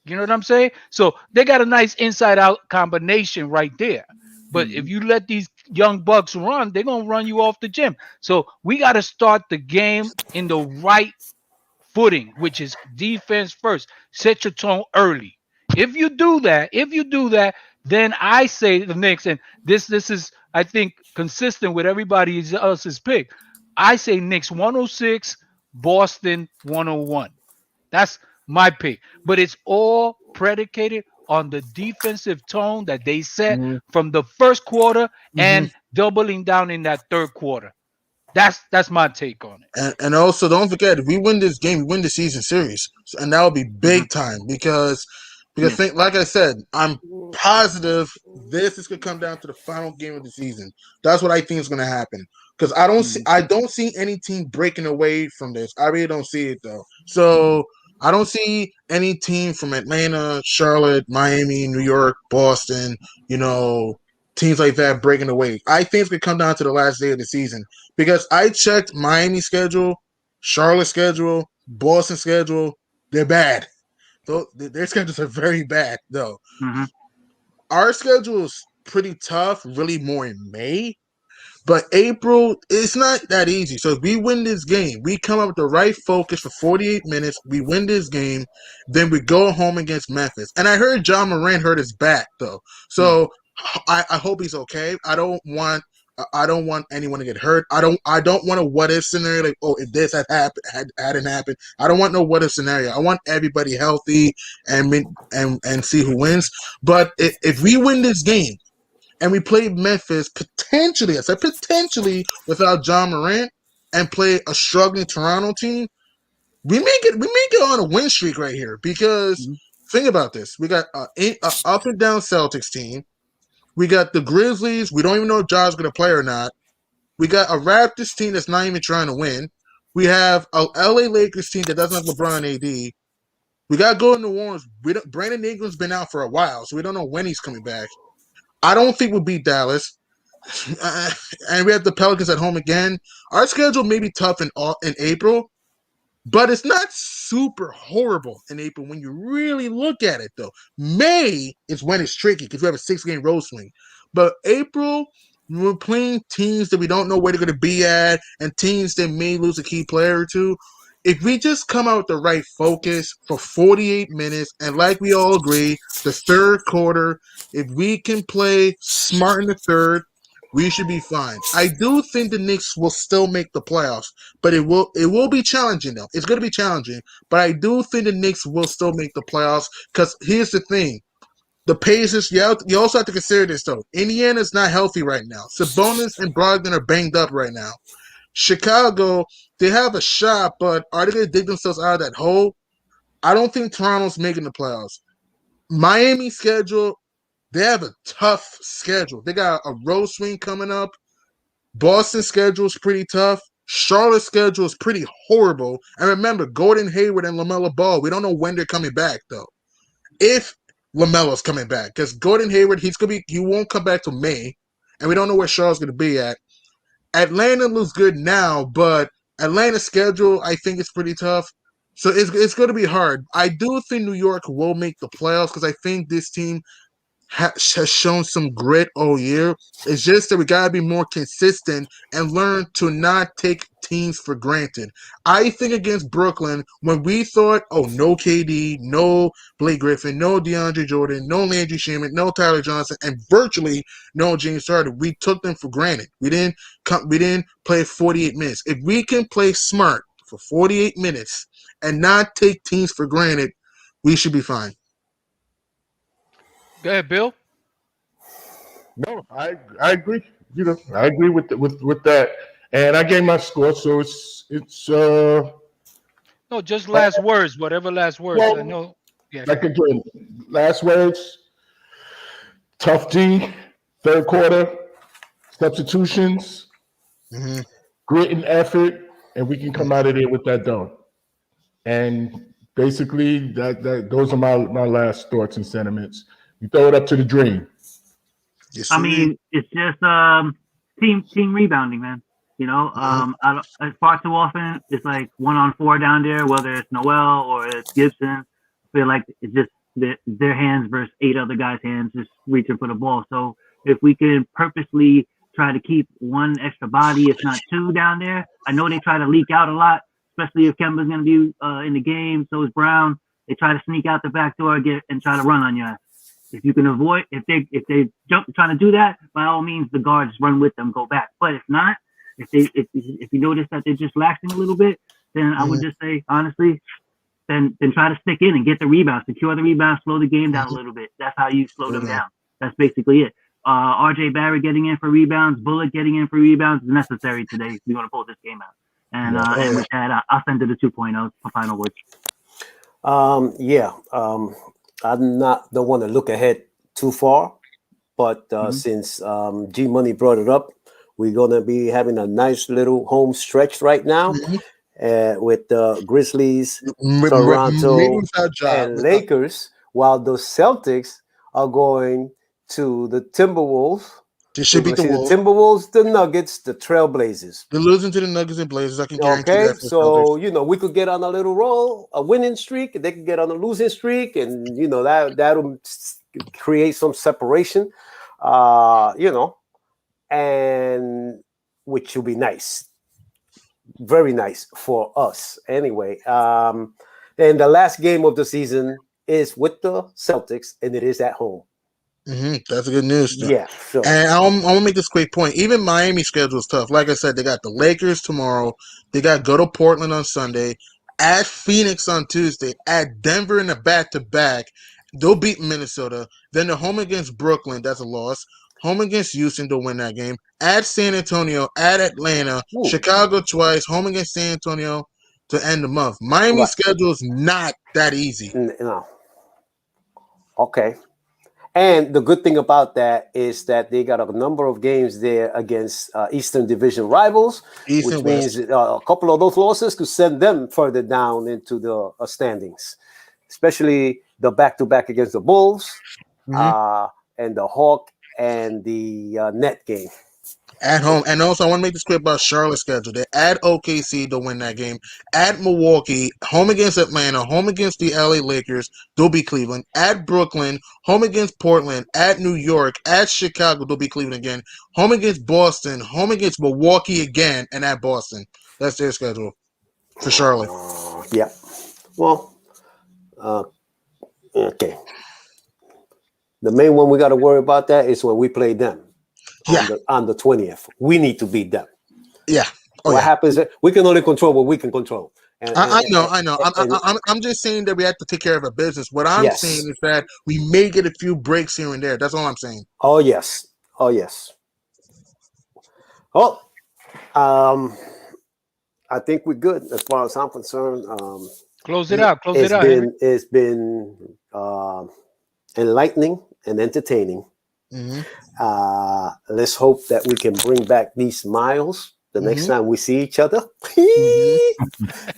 You know what I'm saying? So they got a nice inside out combination right there. But if Hmm. you let these young bucks run, they're gonna run you off the gym. So we got to start the game in the right footing, which is defense first. Set your tone early. If you do that, then I say the Knicks, and this is I think consistent with everybody else's pick. I say Knicks 106, Boston 101. That's my pick. But it's all predicated on the defensive tone that they set Hmm. from the first quarter Hmm. and doubling down in that third quarter. That's my take on it. And also, don't forget, if we win this game, we win the season series, and that would be Hmm. big time because Yeah. think, like I said, I'm positive this is gonna come down to the final game of the season. That's what I think is gonna happen because Hmm. I don't see any team breaking away from this. I really don't see it though. So I don't see any team from Atlanta, Charlotte, Miami, New York, Boston, you know, teams like that breaking away. I think it's gonna come down to the last day of the season because I checked Miami schedule, Charlotte schedule, Boston schedule. They're bad. Their schedules are very bad though. Hmm. Our schedule is pretty tough, really more in May. But April, it's not that easy. So if we win this game, we come up with the right focus for 48 minutes, we win this game, then we go home against Memphis. And I heard John Moran hurt his back though. Hmm. So I hope he's okay. I don't want anyone to get hurt. I don't want a what if scenario like, oh, if this hadn't happened. I don't want no what if scenario. I want everybody healthy and see who wins. But if we win this game and we play Memphis potentially, I said potentially without John Morant and play a struggling Toronto team, we may get on a win streak right here because Hmm. think about this. We got a up and down Celtics team. We got the Grizzlies. We don't even know if Ja's going to play or not. We got a Raptors team that's not even trying to win. We have a LA Lakers team that doesn't have LeBron AD. We got Golden New Orleans. Brandon Ingram's been out for a while, so we don't know when he's coming back. I don't think we'll beat Dallas. And we have the Pelicans at home again. Our schedule may be tough in April, but it's not super horrible in April when you really look at it, though. May is when it's tricky because we have a 6-game road swing. But April, we're playing teams that we don't know where they're going to be at and teams that may lose a key player or two. If we just come out with the right focus for 48 minutes, and like we all agree, the third quarter, if we can play smart in the third, we should be fine. I do think the Knicks will still make the playoffs, but it will be challenging though. It's going to be challenging, but I do think the Knicks will still make the playoffs because here's the thing: the Pacers. You also have to consider this though. Indiana's not healthy right now. Sabonis and Brogdon are banged up right now. Chicago, they have a shot, but are they going to dig themselves out of that hole? I don't think Toronto's making the playoffs. Miami schedule, they have a tough schedule. They got a road swing coming up. Boston's schedule is pretty tough. Charlotte's schedule is pretty horrible. And remember, Gordon Hayward and LaMelo Ball, we don't know when they're coming back though. If LaMelo's coming back, because Gordon Hayward, he won't come back till May, and we don't know where Charlotte's going to be at. Atlanta looks good now, but Atlanta's schedule, I think, is pretty tough. So it's going to be hard. I do think New York will make the playoffs because I think this team has shown some grit all year. It's just that we gotta be more consistent and learn to not take teams for granted. I think against Brooklyn, when we thought, oh, no KD, no Blake Griffin, no DeAndre Jordan, no Landry Shamet, no Tyler Johnson, and virtually no James Harden, we took them for granted. We didn't play 48 minutes. If we can play smart for 48 minutes and not take teams for granted, we should be fine. Go ahead, Bill. No, I agree. I agree with that. And I gave my score, so it's No, just last words. Whatever last words. I well, know. Yeah. like again, last words. Tough D, third quarter, substitutions, Mm-hmm. grit and effort, and we can come out of there with that done. And basically, that those are my last thoughts and sentiments. You throw it up to the dream. Yes, I mean, it's just team rebounding, man. You know, far too often it's like 1-on-4 down there, whether it's Noel or it's Gibson. I feel like it's just their hands versus 8 other guys' hands just reaching for the ball. So if we can purposely try to keep one extra body, if not 2, down there. I know they try to leak out a lot, especially if Kemba's going to be in the game. So is Brown. They try to sneak out the back door and try to run on you. If you can avoid, if they jump trying to do that, by all means, the guards run with them, go back. But if not, if you notice that they're just laxing a little bit, then I would just say honestly, then try to stick in and get the rebound, secure the rebound, slow the game down a little bit. That's how you slow them down. That's basically it. RJ Barrett getting in for rebounds, Bullock getting in for rebounds is necessary today if we want to pull this game out. And and with that, I'll send it to 2.0 for final words. I'm not don't want to look ahead too far, but since G Money brought it up, we're gonna be having a nice little home stretch right now with the Grizzlies, Toronto, and Lakers, while the Celtics are going to the Timberwolves. They should beat the Wolves. The Timberwolves, the Nuggets, the Trailblazers. They're losing to the Nuggets and Blazers. I can guarantee that. Okay, so we could get on a little roll, a winning streak. They could get on a losing streak, and that'll create some separation. And which will be nice, very nice for us. Anyway, and the last game of the season is with the Celtics, and it is at home. That's good news. Yeah. So. And I'm gonna make this quick point. Even Miami's schedule is tough. Like I said, they got the Lakers tomorrow. They got go to Portland on Sunday, at Phoenix on Tuesday, at Denver in a back-to-back. They'll beat Minnesota. Then they're home against Brooklyn. That's a loss. Home against Houston. They'll win that game. At San Antonio. At Atlanta. Ooh. Chicago twice. Home against San Antonio to end the month. Miami's schedule is not that easy. No. Okay. And the good thing about that is that they got a number of games there against Eastern Division rivals, which means a couple of those losses could send them further down into the standings, especially the back-to-back against the Bulls and the Hawk and the Net game. At home. And also, I want to make this quick about Charlotte's schedule. They're at OKC to win that game. At Milwaukee, home against Atlanta, home against the LA Lakers, they'll be Cleveland. At Brooklyn, home against Portland. At New York, at Chicago, they'll be Cleveland again. Home against Boston, home against Milwaukee again, and at Boston. That's their schedule for Charlotte. Yeah. Well, okay. The main one we got to worry about that is when we play them. On the 20th, we need to beat them. Yeah. What happens? We can only control what we can control. I know. I'm just saying that we have to take care of our business. What I'm saying is that we may get a few breaks here and there. That's all I'm saying. Oh yes. Oh, I think we're good as far as I'm concerned. Close it out. It's been enlightening and entertaining. Let's hope that we can bring back these smiles the next time we see each other.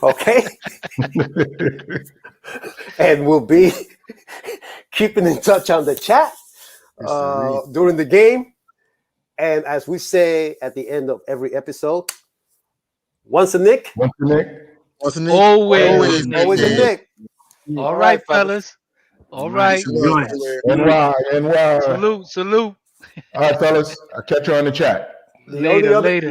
Okay. And we'll be keeping in touch on the chat during the game. And as we say at the end of every episode, once a Nick. Always a Nick. Always a Nick. All right, fellas. All right. right. Peace and love, Enjoy. man. NY, NY. Salute, salute. All right, fellas. I'll catch you on the chat. The Later, only other later.